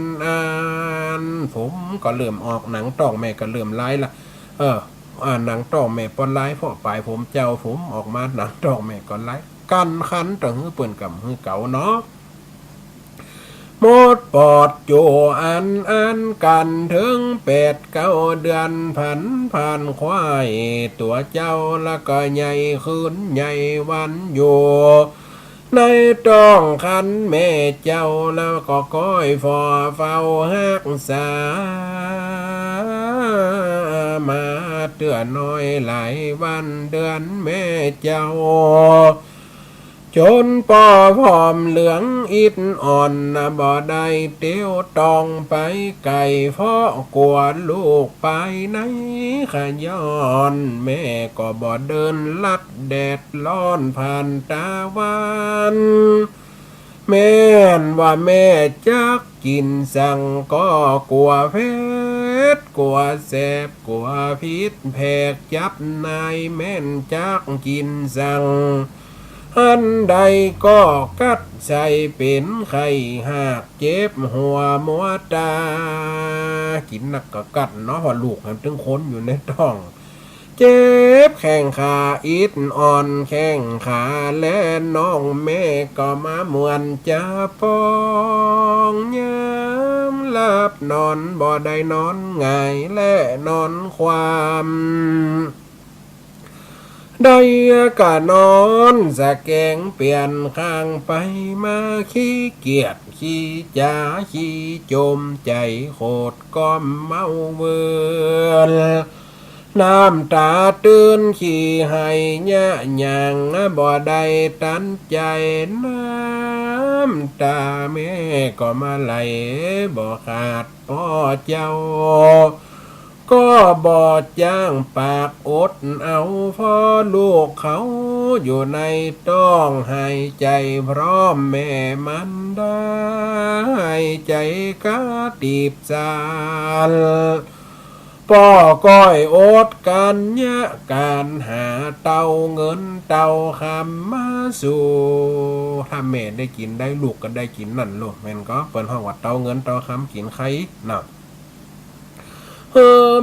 ผมก็เริ่มออกหนังต้องแม่ก็เริ่มไล่ละหนังต้องแม่ปอนไล่เพราะปลายผมเจ้าผมออกมาหนังต้องแม่ก็ไล่กันคันต่างหื้อเปิ่นกับหื้อเก่าเนาะหมดปอดโจอันกันถึง8-9 เดือนผ่านควายตัวเจ้าแล้วก็ใหญ่ขึ้นใหญ่วันอยู่ในต้องคันแม่เจ้าแล้วก็ก้อยฟอเฝ้าหักษามาเตือนน้อยหลายวันเดือนแม่เจ้าจนป่อพร้อมเหลืองอิดอ่อนบ่ได้เตี้ยวตองไปไก่เพราะกลัวลูกไปไหนขย้อนแม่ก็บ่เดินลัดแดดร้อนผ่านตาวันแม่นว่าแม่จักกินสั่งก็กลัวเพชรกลัวแสบกลัวพิษแผกจับนายแม่นจักกินสั่งอันใดก็กัดใส่เป็นไข้หากเจ็บหัวมัวตากินนักก็กัดเนาะว่าลูกมันถึงคนอยู่ในท้อง เจ็บแข้งขาอิดอ่อนแข้งขาและน้องแม่ก็มามวนจะปองยามหลับนอนบ่ได้นอนง่ายและนอนความได้กะนอนสะแกงเปลี่ยนข้างไปมาขี้เกียจขี้จ้าขี้จมใจโคตรก้อมเมาเวือนน้ำตาตื่นขี้ให้ยะหยังบ่ได้ตันใจน้ำตาแม่ก็มาไหลบ่ขาดพ่อเจ้าก็บอดย่างปากอดเอาพ่อลูกเขาอยู่ในต้องให้ใจพร้อมแม่มันได้ใจกาตีบสารป่อก้อยอดกันยะการหาเต้าเงินเต้าคำมาสู่ถ้าแม่ได้กินได้ลูกก็ได้กินนั่นลูกแม่นก็เปิดห้องวัดเต้าเงินเต้าคำกินไข่น่ะ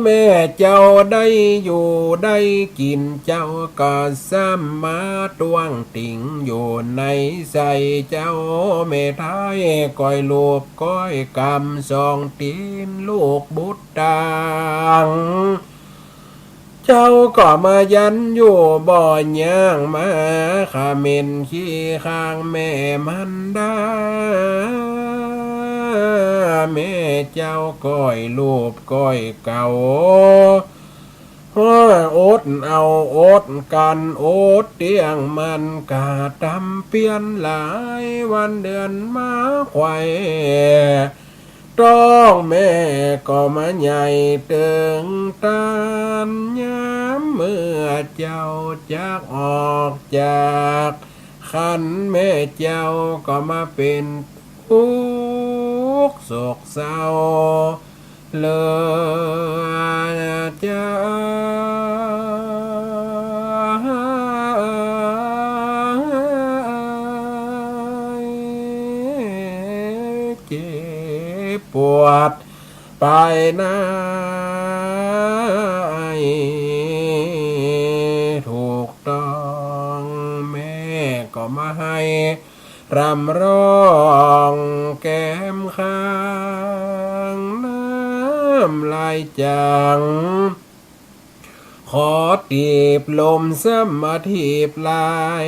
แม่เจ้าได้อยู่ได้กินเจ้าก็ซ้ำมาตวงติ่งอยู่ในใส่เจ้าแม่ท้ายก้อยลูกก้อยกำสองตีนลูกบุตรต่างเจ้าก็มายันอยู่บ่อย่างมาขาเม็นขี้ข้างแม่มันได้แม่เจ้าก้อยลูบก้อยเก่าอดเอาอดกันอดเตียงมันกาตำเปลี่ยนหลายวันเดือนมาไข่ต้องแม่ก็มาใหญ่เตึงตานย้ำเมื่อเจ้าจากออกจากขันแม่เจ้าก็มาเป็นทุกโศกเศร้าเลยจ้าเจ็บปวดไปนะถูกต้องแม่ก็มาให้รำร้องแก้มข้างน้ำลายจางขอตีบลมสมาทีบลาย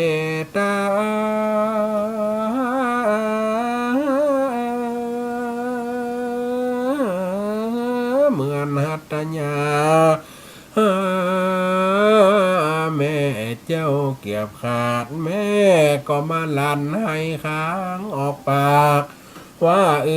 ตาเหมือนหัตถญาแม่เจ้าเกียบขาดแม่ก็มาลั่นให้ค้างออกปากว่าอ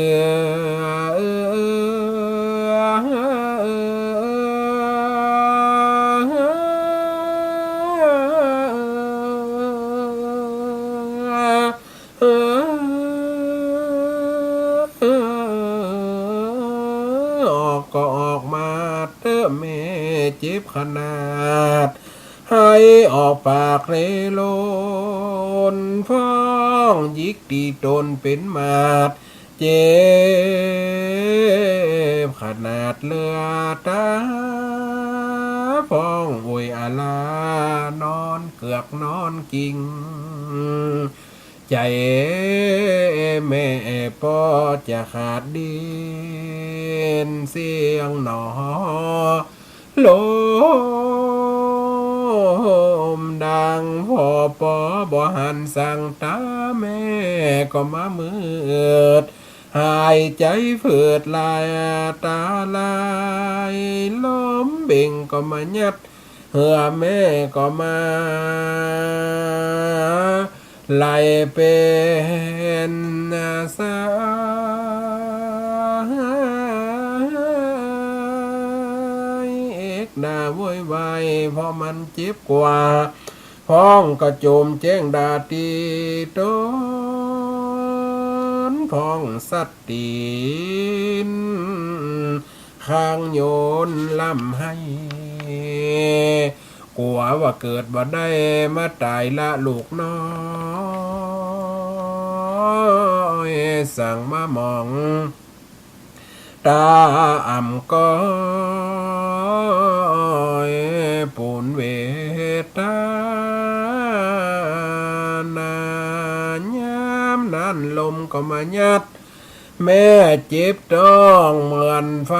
อกก็ออกมาเตอแม่เจ็บขนาดให้ออกปากเรโลนฟ้องยิกตีตนเป็นมาดเจ็บขนาดเลือตาฟ้องโวยอาลานอนเกือกนอนกิ่งใจแม่ปอจะขาดดินเสียงหนอลมดังพ่อปอบ่หันสั่งตาแม่ก็มามืดหายใจฝืดลายตาลายล้มเบ่งก็มายัดเหือแม่ก็มาไหลเป็นสายเอกดาโวยวายเพราะมันเจ็บกว่าพ้องก็โจมแจ้งดาตีต้นพ้องสัตตีนข้างโยนลำให้กลัวว่าเกิดบ่ได้มาตายละลูกน้อยสั่งมามองตาอ่ำก้อยปูน นเวทานายามนั้นลมก็มายัดแม่เจ็บต้องเหมือนไฟ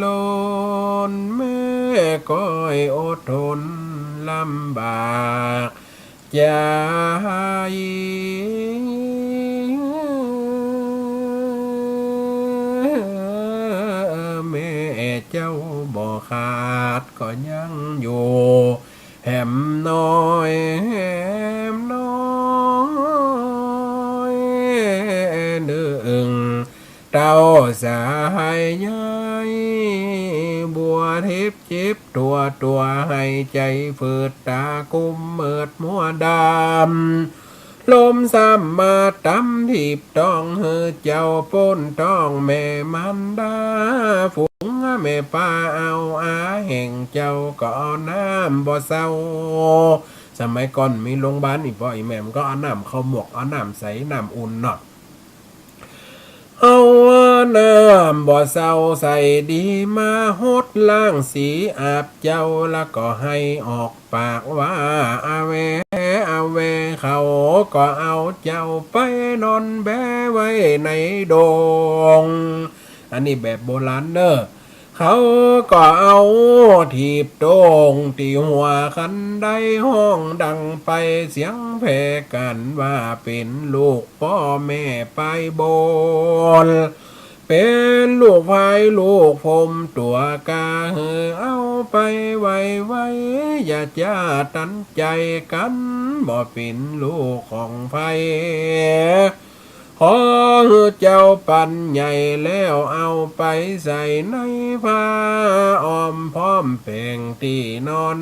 ลนแม่ก็อดทนลำบากใจแม่เจ้าบ่ขาดก็ยังอยู่แหมน้อยแหมน้อยหนึ่งเต้าสายใหญ่บัวทิพย์จิบตัวให้ใจฝืดตากุมเมิดมัวดำลมซ้ำมาตำทิบต้องเฮือเจ้าป้นต้องแม่มันดาฝูงแม่ป้าเอาอาแห่งเจ้าก็เอาน้ำบ่เศร้าสมัยก่อนมีโรงพยาบาลอีกบ่อีแม่มันก็เอาน้ำเข้าหมวกเอาน้ำใสน้ำอุ่นเนาะเอาน้ำบ่เศร้าใส่ดีมาหดล้างสีอาบเจ้าแล้วก็ให้ออกปากว่าอาเวเขาก็เอาเจ้าไปนอนแบไว้ในดงอันนี้แบบโบราณเนอะเขาก็เอาถีบโด่งตีหัวคันไดห้องดังไปเสียงแผ่กันว่าเป็นลูกพ่อแม่ไปบนเป็นลูกพายลูกผมตัวกาเอาไปไว้อย่าจ้าตันใจกันบ่เป็นลูกของไฟขอเจ้าปันใหญ่แล้วเอาไปใส่ในผ้าอ้อมพร้อมเป่งตีนอน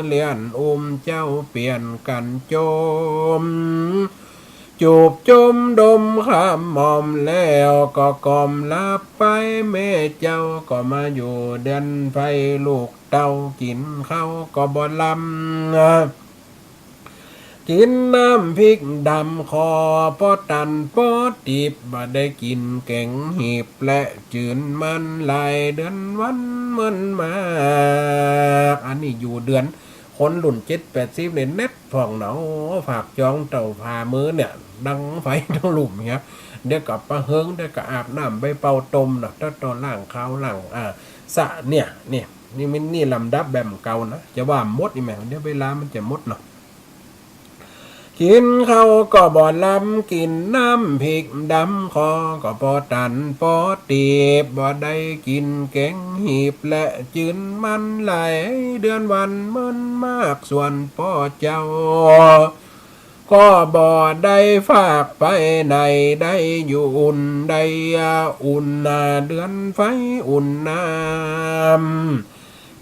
เลียนเจ้าเปลี่ยนกันโจมจูบจมดมข้ามหม่อมแล้วก็กล่อมลับไปแม่เจ้าก็มาอยู่เดือนไฟลูกเต้ากินข้าวก็บ่ลำกินน้ำพริกดำคอปอตันปอติบบ่ได้กินแกงหีบและจืนมันลายเดือนวันมันมาอันนี้อยู่เดือนคนหลุ่น7-80เนี่ยเน็ตผ่องเนาฝากจองเต่าพามือเนี่ยดังไฟทั้งหลุมเงี้ยเดี๋ยวกับปะเฮิงเดี๋ยวกับอาบน้ำใบเป่าต้มนะถ้าตอนล่างข้าวล่างสะเนี่ยนี่มันนี่ลำดับแบบเก่านะจะว่ามดอีแม่เดี๋ยวเวลามันจะมดเนาะกินข้าวก็บ่ลำกินน้ำพริกดำคอก็ปอตันปอตีบบ่ได้กินแกงหีบและจืนมันไหลเดือนวันมันมากส่วนพ่อเจ้าก็บ่ได้ฝากไปไหนได้อยู่อุ่นได้อุ่นเดือนไฟอุ่นน้ำ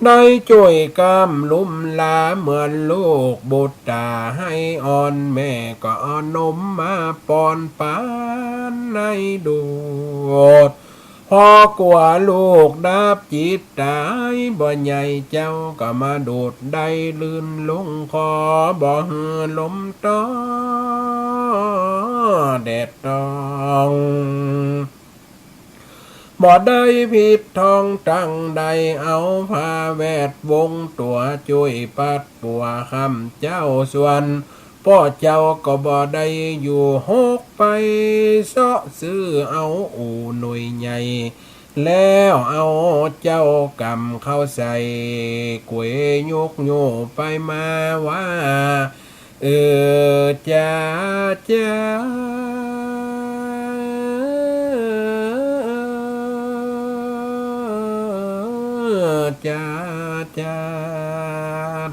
ได้ช่วยกำลุ่มลาเหมือนลูกบุตรตาให้อ่อนแม่ก็เอานมมาป้อนปานในดูดพอกลัวลูกดับจิตตายบ่ใหญ่เจ้าก็มาโดดได้ลื่นลงคอบ่เหือลมต้อแดดตองบ่ได้ผิดทองตั้งใดเอาผ้าแวดวงตัวช่วยปัดปัวคำเจ้าส่วนพ่อเจ้าก็บ่ได้อยู่หกไปเสาะซื้อเอาหน่วยใหญ่แล้วเอาเจ้ากำเข้าใส่กวยยกโยไปมาว่าจ้า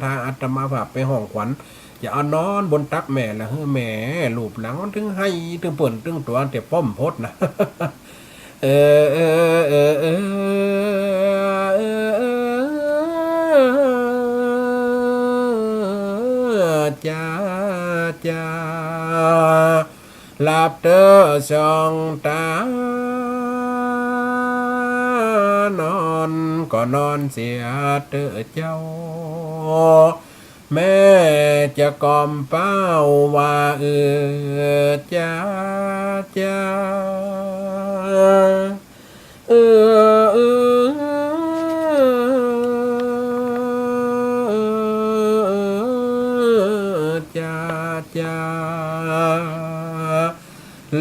ถ้าอาตมาฝากไปห้องขวัญอย่าเอานอนบนตักแม่ละเฮ้อแม่ลูบหลังถึงให้ถึงเปิ่นถึงตัวแต่ป้อมพดนะจ้าหลับเด้อสองตานอนก็นอนเสียเด้อเจ้าแม่จะกล่อมเป้าว่าจ้า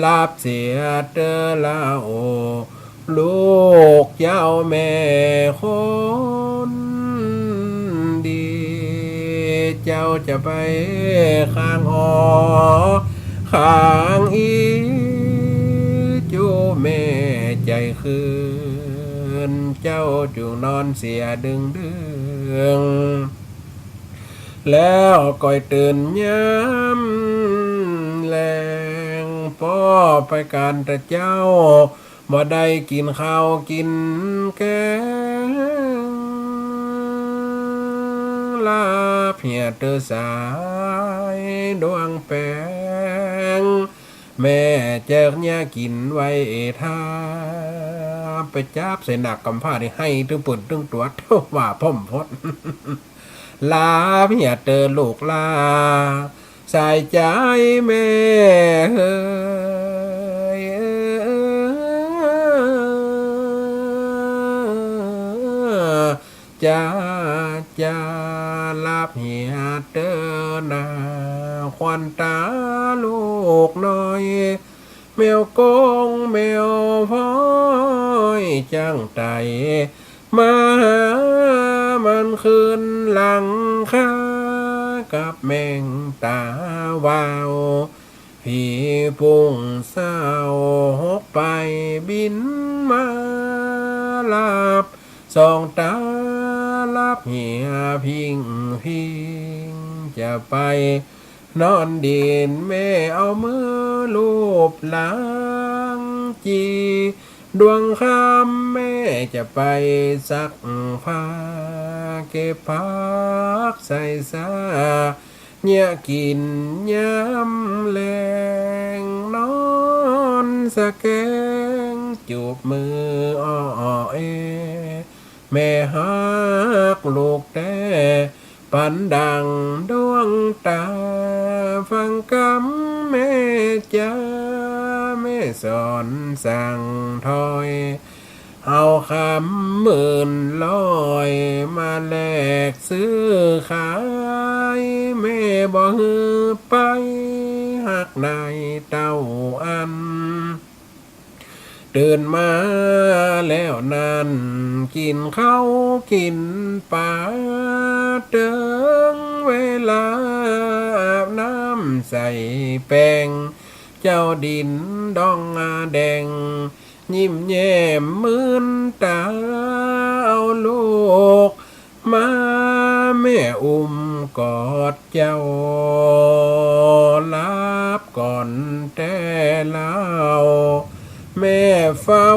ลาบเสียเตอลาโอลูกเย้าแม่คนดีเจ้าจะไปข้างหอข้างอีจูแม่ใจคืนเจ้าจูนอนเสียดึงดึงแล้วก่อยตื่นย้ำแรงพ่อไปการแต่เจ้าบ่ได้กินข้าวกินแกงลาเพียเตอสายดวงแปงแม่เจิกเนี่ยกินไว้ท่าไปจับใส่หนักกำผ้าที่ให้ตึงปุ่นตึงตัวเท่าว่าพ่อมพดลาเพียเตอลูกลาใส่ใจแม่เฮ้ยจะลาเพียเตอนาควันตาลูกน้อยแมวกงแมวพ้อยจังไตมาหามันคืนหลังคากับแมงตาวาวพี่พุ่งเศร้าหกไปบินมาลาบสองตาลับเหียพิงจะไปนอนดินแม่เอามือลูบหลังจีดวงคำแม่จะไปซักผ้าเก็บผักใส่ซาเนี่ยกินย้ำแรงนอนสะแกงจูบมืออ้อเอแม่ฮักลูกแต่ปันดังดวงตาฟังคำแม่จ้าแม่สอนสั่งถอยเอาคำหมื่นลอยมาแลกซื้อขายแม่บ่ฮือไปหักในเต้าอันตื่นมาแล้วนั้นกินข้าวกินปลาเติงเวลาอาบน้ำใส่แป้งเจ้าดินดองแดงยิ้มแย้มมื่นตาเอาลูกมาแม่อุ้มกอดเจ้าลับก่อนแต่เล่าแม่เฝ้า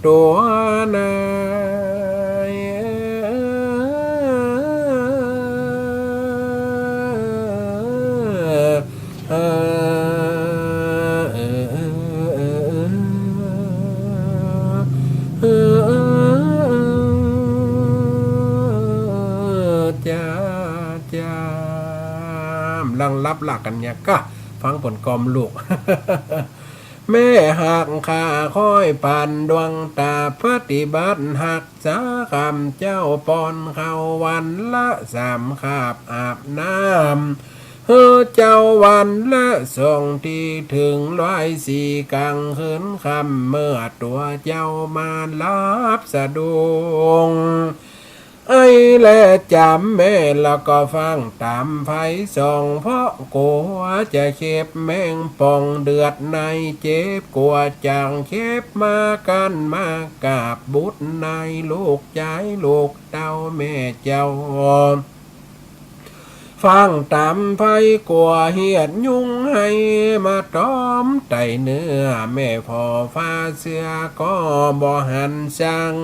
ตัวนายจ้าลังรับหลักกันเนี่ยก็ฟังผลกอมลูก แม่หักขาค่อยปันดวงตาปฏิบัติหักษาคำเจ้าปอนเข้าวันละ3 คาบอาบน้ำเจ้าวันละส่งที่ถึง104กลางคืนคำเมื่อตัวเจ้ามารับสะดวงไอ้และจำแม่แล้วก็ฟังตามไฟส่องเพราะกลัวจะเข็บแมงป่องเดือดในเจ็บกลัวจางเข็บมากันมากราบบุตรในลูกใจลูกเต้าแม่เจ้าฟังตามไฟกลัวเหียดยุงให้มาต้อมไตเนื้อแม่พอฟ้าเสือก็บ่หันสั่ง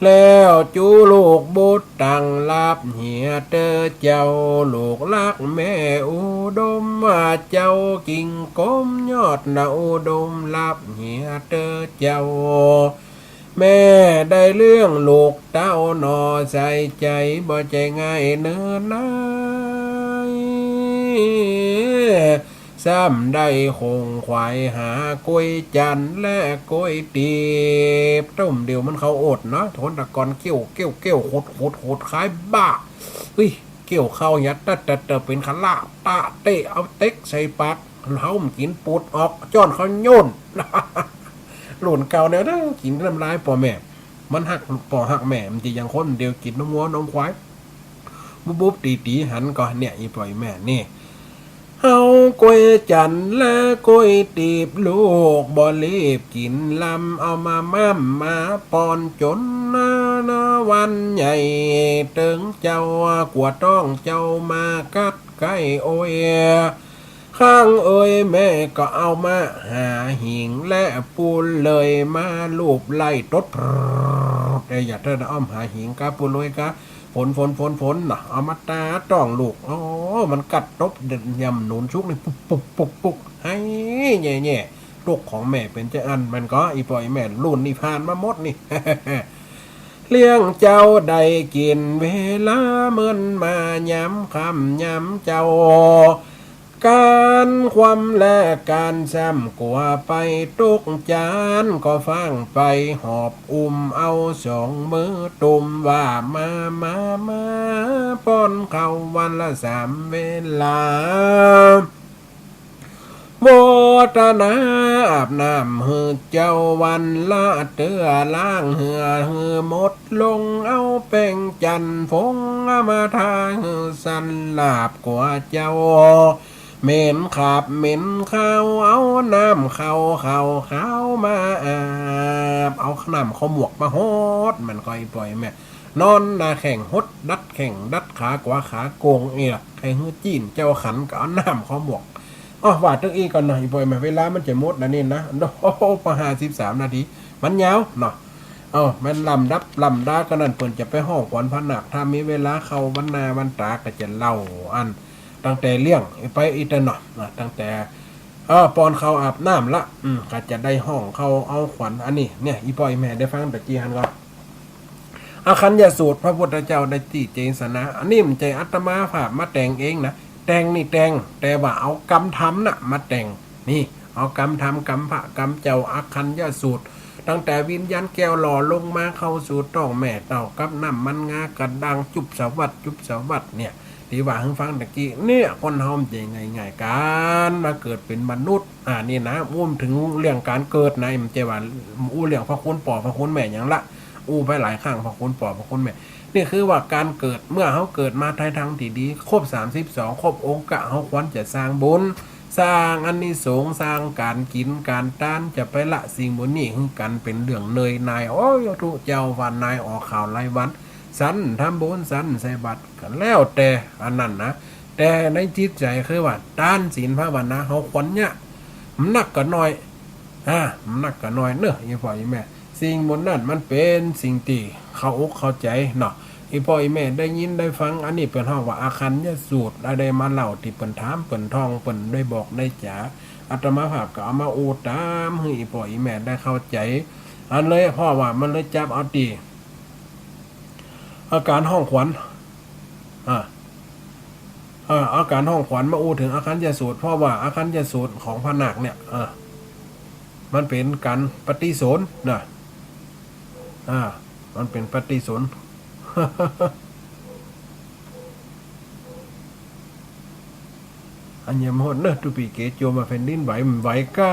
แล้วจูลูกบุตรตั้งลับเหียเตอเจ้าลูกรักแม่อุดมว่าเจ้ากิ่งก้มยอดนาอุดมลับเหียเตอเจ้าแม่ได้เรื่องลูกเต้าหนอใส่ใจบ่ใจง่ายเนิ่นนายซ้ำได้คงควายหากล้วยจันและกล้วยตีบต้มเดียวมันเขาอดเนาะทนตะกอนเกี้ยวโคตรคล้ายบ้าเฮ้ยเกี่ยวเข้ายัดแต่เป็นขลาตาเตะเอาเต็กใส่ปัด เขากินปูดออกจ้อนเขาโยน หลุนเก่าเนี่ยนะกินน้ำลายป่อแม่มันหักป่อหักแม่มันจะยังคนเดียวกินน้ำวัวนมควายบุ๊บตีหันก่อนเนี่ยอีปล่อยแม่นี่เฮากล้วยจันและกล้วยตีบลูกบ่รีบกินลำเอามาม่ำมาปอนจนนาวันใหญ่เติงเจ้ากวดต้องเจ้ามากัดไก่โอเอข้างเอ้ยแม่ก็เอามาหาหิงและปูนเลยมาลูบไล่ตดแต่อย่าเธออ้อมหาหิงกะปูนเลยกะฝนน่ะเอามาตาต้องลูกอ๋อมันกัดตบเดินยำหนุนชุกนี่ปุกให้แย่ลูกของแม่เป็นเจ้าอันมันก็อีปล่อยแม่รุ่นนี่ผ่านมาหมดนี่ เลี้ยงเจ้าได้กินเวลาเมินมาย้ำคำย้ำเจ้าการความและการซ้ำกว่าไปตุกจานก็ฟังไปหอบเอาสองมือตุ่มว่ามาป้อนเข้าวันละ3 เวลาโมตนาอาบน้ำหือเจ้าวันละเตือล้างเหือหมดลงเอาแป้งจันฟงมาทาหือสันลาบกว่าเจ้าเหม็นขับเหม็นข้าวเอาน้ำข้าวมาอาบเอาน้ำข้าวหมวกมาฮดมันก็ปล่อยแม่นอนนาแข่งฮดดัดแข่งดัดขากว่าขาโกงเอียใครหื้อจีนเจ้าขันก็เอาน้ำข้าวหมวกอ๋อว่าตึกอีก่อนหน่อยปล่อยมาเวลามันจะหมดแล้วนี่นะโอ้โหประหาร13 นาทีมันยาวเนาะมันลำดาก็นั่นเปิ่นจะไปห้องขวัญพระหนักถ้ามีเวลาเข้าวันนาวันตาก็จะเล่าอันตั้งแต่เลี้ยงไปอีตนอตั้งแต่ปอนเขาอาบน้ำละก็จะได้ห้องเขาเอาขวัญอันนี้เนี่ยอีปอยแม่ได้ฟังตะกี้ฮันก็อาคันยาสูตรพระพุทธเจ้าได้ตีเจสนะอันนี้มันใจอัตมาภาพมาแต่งเองนะแต่งนี่แต่งแต่ว่าเอากรรมทำน่ะมาแต่งนี่เอากรรมทำกรรมพระกรรมเจ้าอาคันยาสูตรตั้งแต่วิญญาณแก้วหล่อลงมาเข้าสู่ต้องแม่เต่ากับน้ำมันงากระดังจุบสวัสดิ์เนี่ยที่ว่าให้ฟังตะกี้เนี่ยคนเฮาจะง่ายๆการมาเกิดเป็นมนุษย์นี่นะถึงเรื่องการเกิดนะมันจะว่าเรื่องพระคุณพ่อพระคุณแม่อย่างละไปหลายครั้งพระคุณพ่อพระคุณแม่นี่คือว่าการเกิดเมื่อเขาเกิดมาไทยทางที่ดีครบ32ครบองค์กะเขาควรจะสร้างบุญสร้างอานิสงส์สร้างการกินการต้านจะไปละสิ่งบนนี้คือกันเป็นเรื่องเนยนายโอ้ยทุเจ้าวันนายออกข่าวรายวันสันทำบุญสันใส่บัตรกันแล้วแต่อันนั้นนะแต่ในจิตใจคือว่าด้านศีลภาวนาเขาควรเนี่ยมันหนักกันหน่อยมันหนักกันหน่อยเนอะอีพ่ออีแม่สิ่งบนนั้นมันเป็นสิ่งที่เขาอกเข้าใจเนาะอีพ่ออีแม่ได้ยินได้ฟังอันนี้เป็นห้องว่าอาคันยสูตรอะไรมาเล่าที่เปิ่นถามเปิ่นท่องเปิ่นได้บอกได้จ๋าอาตมาภาพก็เอามาอูตามให้อีพ่ออีแม่ได้เข้าใจอันเลยพ่อว่ามันเลยจับเอาตีอาการห้องขวัญอาการห้องขวัญมาอูถึงอาคันยสูตรเพราะว่าอาคันยสูตรของพระนักเนี่ยมันเป็นการปฏิสนนะมันเป็นปฏิสนอันยมหดเนอะตุปีเกโจมาแผ่นดินไหวก็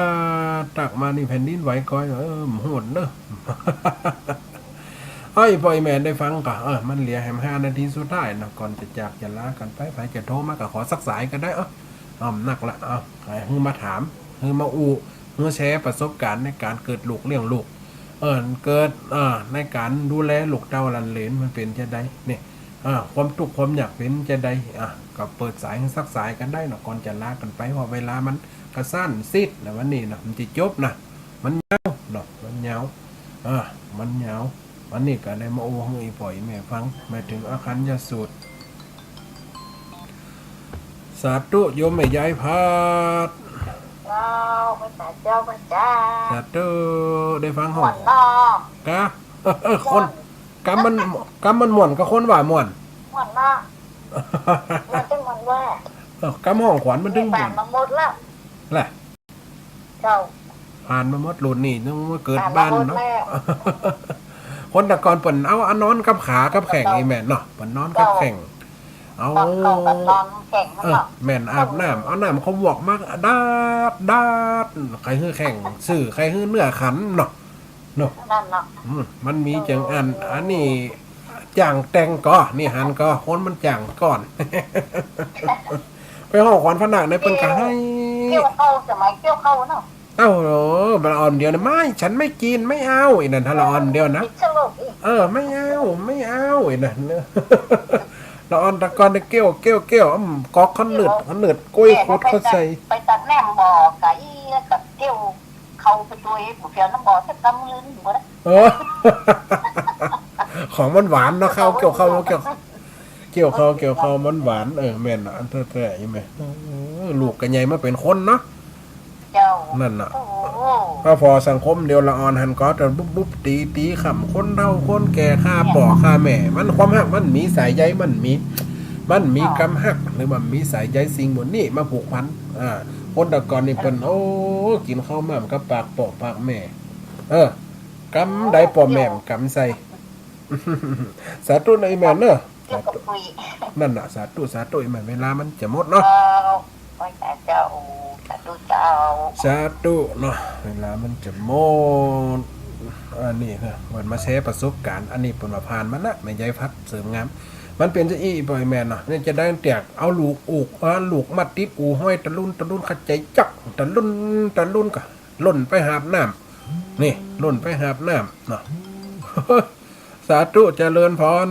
ตักมานี่แผ่นดินไหวก้อยหดเนอะปล่อยแม่ได้ฟังก็มันเหลือแหม5 นาทีสุดท้ายนะก่อนจะจากจะลากันไปจะโทรมาก็ขอสักสายก็ได้นักละให้มาถามให้มาให้แชร์ประสบการณ์ในการเกิดลูกเลี้ยงลูกเกิดในการดูแลลูกเต้าหลานเหลนมันเป็นจะได้เนี่ยความทุกข์ความอยากเป็นจะได้ก็เปิดสายสักสายกันได้นะก่อนจะลากันไปเพราะเวลามันกระสั้นซิดนะวันนี้นะมันจะจบนะมันยาวเนาะมันยาวมันยาววันนี้ก็ได้มาให้อีพ่ออีแม่ฟังมาถึงอาคันยสูตรสาธุโยมแม่ยายพาดพระเจ้าพระเจ้าสาธุได้ฟังห้องกะคนกำมันม่วนกับคนว่าม่วนม่วนมากมันจะม่วนว่ากำห้องขวัญมันถึงผ่านมาหมดแล้วแหละเจ้าผ่านมาหมดรุ่นนี่ต้องมาเกิดบ้านเนาะคนตะกอนเปิ่นเอานอนกับขากับแข่งไอ้แม่เนาะเปิ่นนอนกับแข่ง เอา ตอนเข้ากับนอนแข่งมันเนาะ แม่นอาบน้ำเอาน้ำเขาบอกมากดาดใครฮื้อแข่งซื้อใครฮื้อเนื้อขันเนาะ นั่นเนาะ มันมีจังอันนี้จ่างแต่งก็นี่หันก็คนมันจ่างก่อน ไปห้องขวัญพนักในเปิ้นก็ให้ เกี่ยวเข้าสมัยเกี่ยวเข้าเนาะ เอ้าโหบละออนเดียวนะไม่ฉันไม่กินไม่เอาไอ้นั่นถ้าละออนเดียวนะ พิชโลกอีก ไม่เอาไอ้นั่น ละออนตะกอนเกี้ยวกอกเขาหนืดกล้วยโคตรเขาใส่ ไปตัดแหนมบ่อไก่กับเกี่ยวเข้าไปตัวเองบุเพียนน้ำบ่อแทบตำลืนหมด ของมันหวานเนาะข้าวเกี่ยวข้าวมันหวานแม่นอันเท่ๆใช่ไหมลูกกันใหญ่มาเป็นคนเนาะ เจ้า นั่นน่ะ โอ้โห ก็พอสังคมเดียวละออนหันก็จะบุ๊บตีขำคนเฒ่าคนแก่ฆ่าป่อฆ่าแม่มันความหักมันมีสายใยมันมีกำหักหรือว่ามีสายใยสิ่งหมดนี่มาผูกพันคนตะกอนนี่เป็นกินข้าวหม่ำกับปากป่อปากแม่กำได้ป่อแม่กำใส่ สาธุในแม่เนอะ เกี่ยวกับคุย นั่นน่ะสาธุไอ้แม่เวลามันจะหมดเนาะ ไปแต่เจ้าแต่ดูเจ้า สาธุเนาะเวลามันจะหมดอันนี้นะมันมาแชร์ประสบการณ์อันนี้เป็นมาผ่านมันละแม่ยายพัดเสริมงามมันเป็นจะอีบ่อยแม่เนาะเนี่ยจะได้แตกเอาลูกอกลูกมาติดอูห้อยตะลุ่นขัดใจจักตะลุ่นก็ล่นไปหาบน้ำนี่ล่นไปหาบน้ำเนาะ สาธุเจริญพร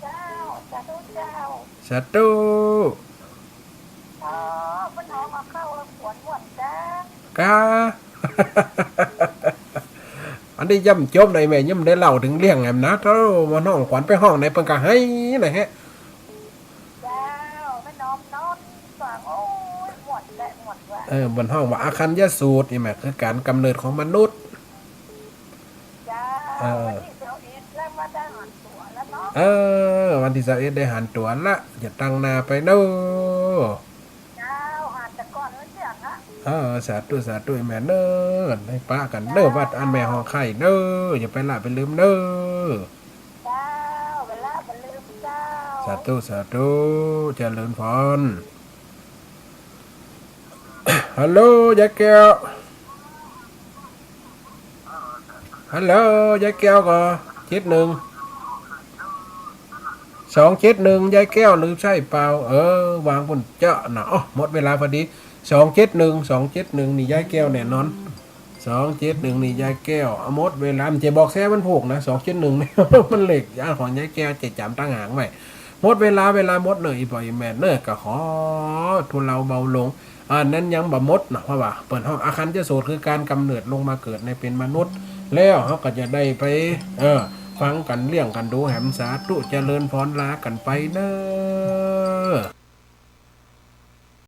เจ้าจะดูเจ้า สาธุ มันเอามาเข้าแล้วขวนหมดจ้าก า อันนี้ย่ำจมในแม่ย่ำได้เล่าถึงเรื่องแอมนะเท่ามาน้องขวัญไปห้องในเพิ่นก็ให้นะฮะ เจ้าไม่นอนฝังโอ้ยหมดว่ะ บนห้องว่าอาคัญยสูตรนี่แม่คือการกำเนิดของมนุษย์ เจ้าวันที่เจ้าเอ็ดแล้วมาได้หันตัวแล้วเนาะ วันที่21ได้หันตัวละอย่าตั้งหน้าไปเด้อ เจ้าหันแต่ก่อนแล้วเสียงอะ สาธุแม่เด้อให้ป้ากันเด้อวัดอันแม่ห้องไข่เด้ออย่าไปละไปลืมเด้อ เจ้าเวลาเป็นลืมเจ้า สาธุเจริญพร ฮัลโหลยายแก้วฮัลโหลยายแก้วก็71 271ยายแก้วลืมใช่เปล่าวางบนเจาะน่ะหมดเวลาพอดี271นี่ยายแก้วแน่นอน271นี่ยายแก้วหมดเวลาจะบอกแซ่มันผูกนะ271นี่ มันเหล็กย่านของยายแก้วจะจำตั้งหางไว้หมดเวลาหมดเลยบ่อยแม่เนอะก็ขอทุนเราเบาลงนั้นยังบ่หมดนะเพราะว่าเปิดห้องอาคันจะโสดคือการกำเนิดลงมาเกิดในเป็นมนุษย์แล้วเขาก็จะได้ไปฟังกันเลี้ยงกันดูแหมสาธุเจริญพรลากันไปเนอะ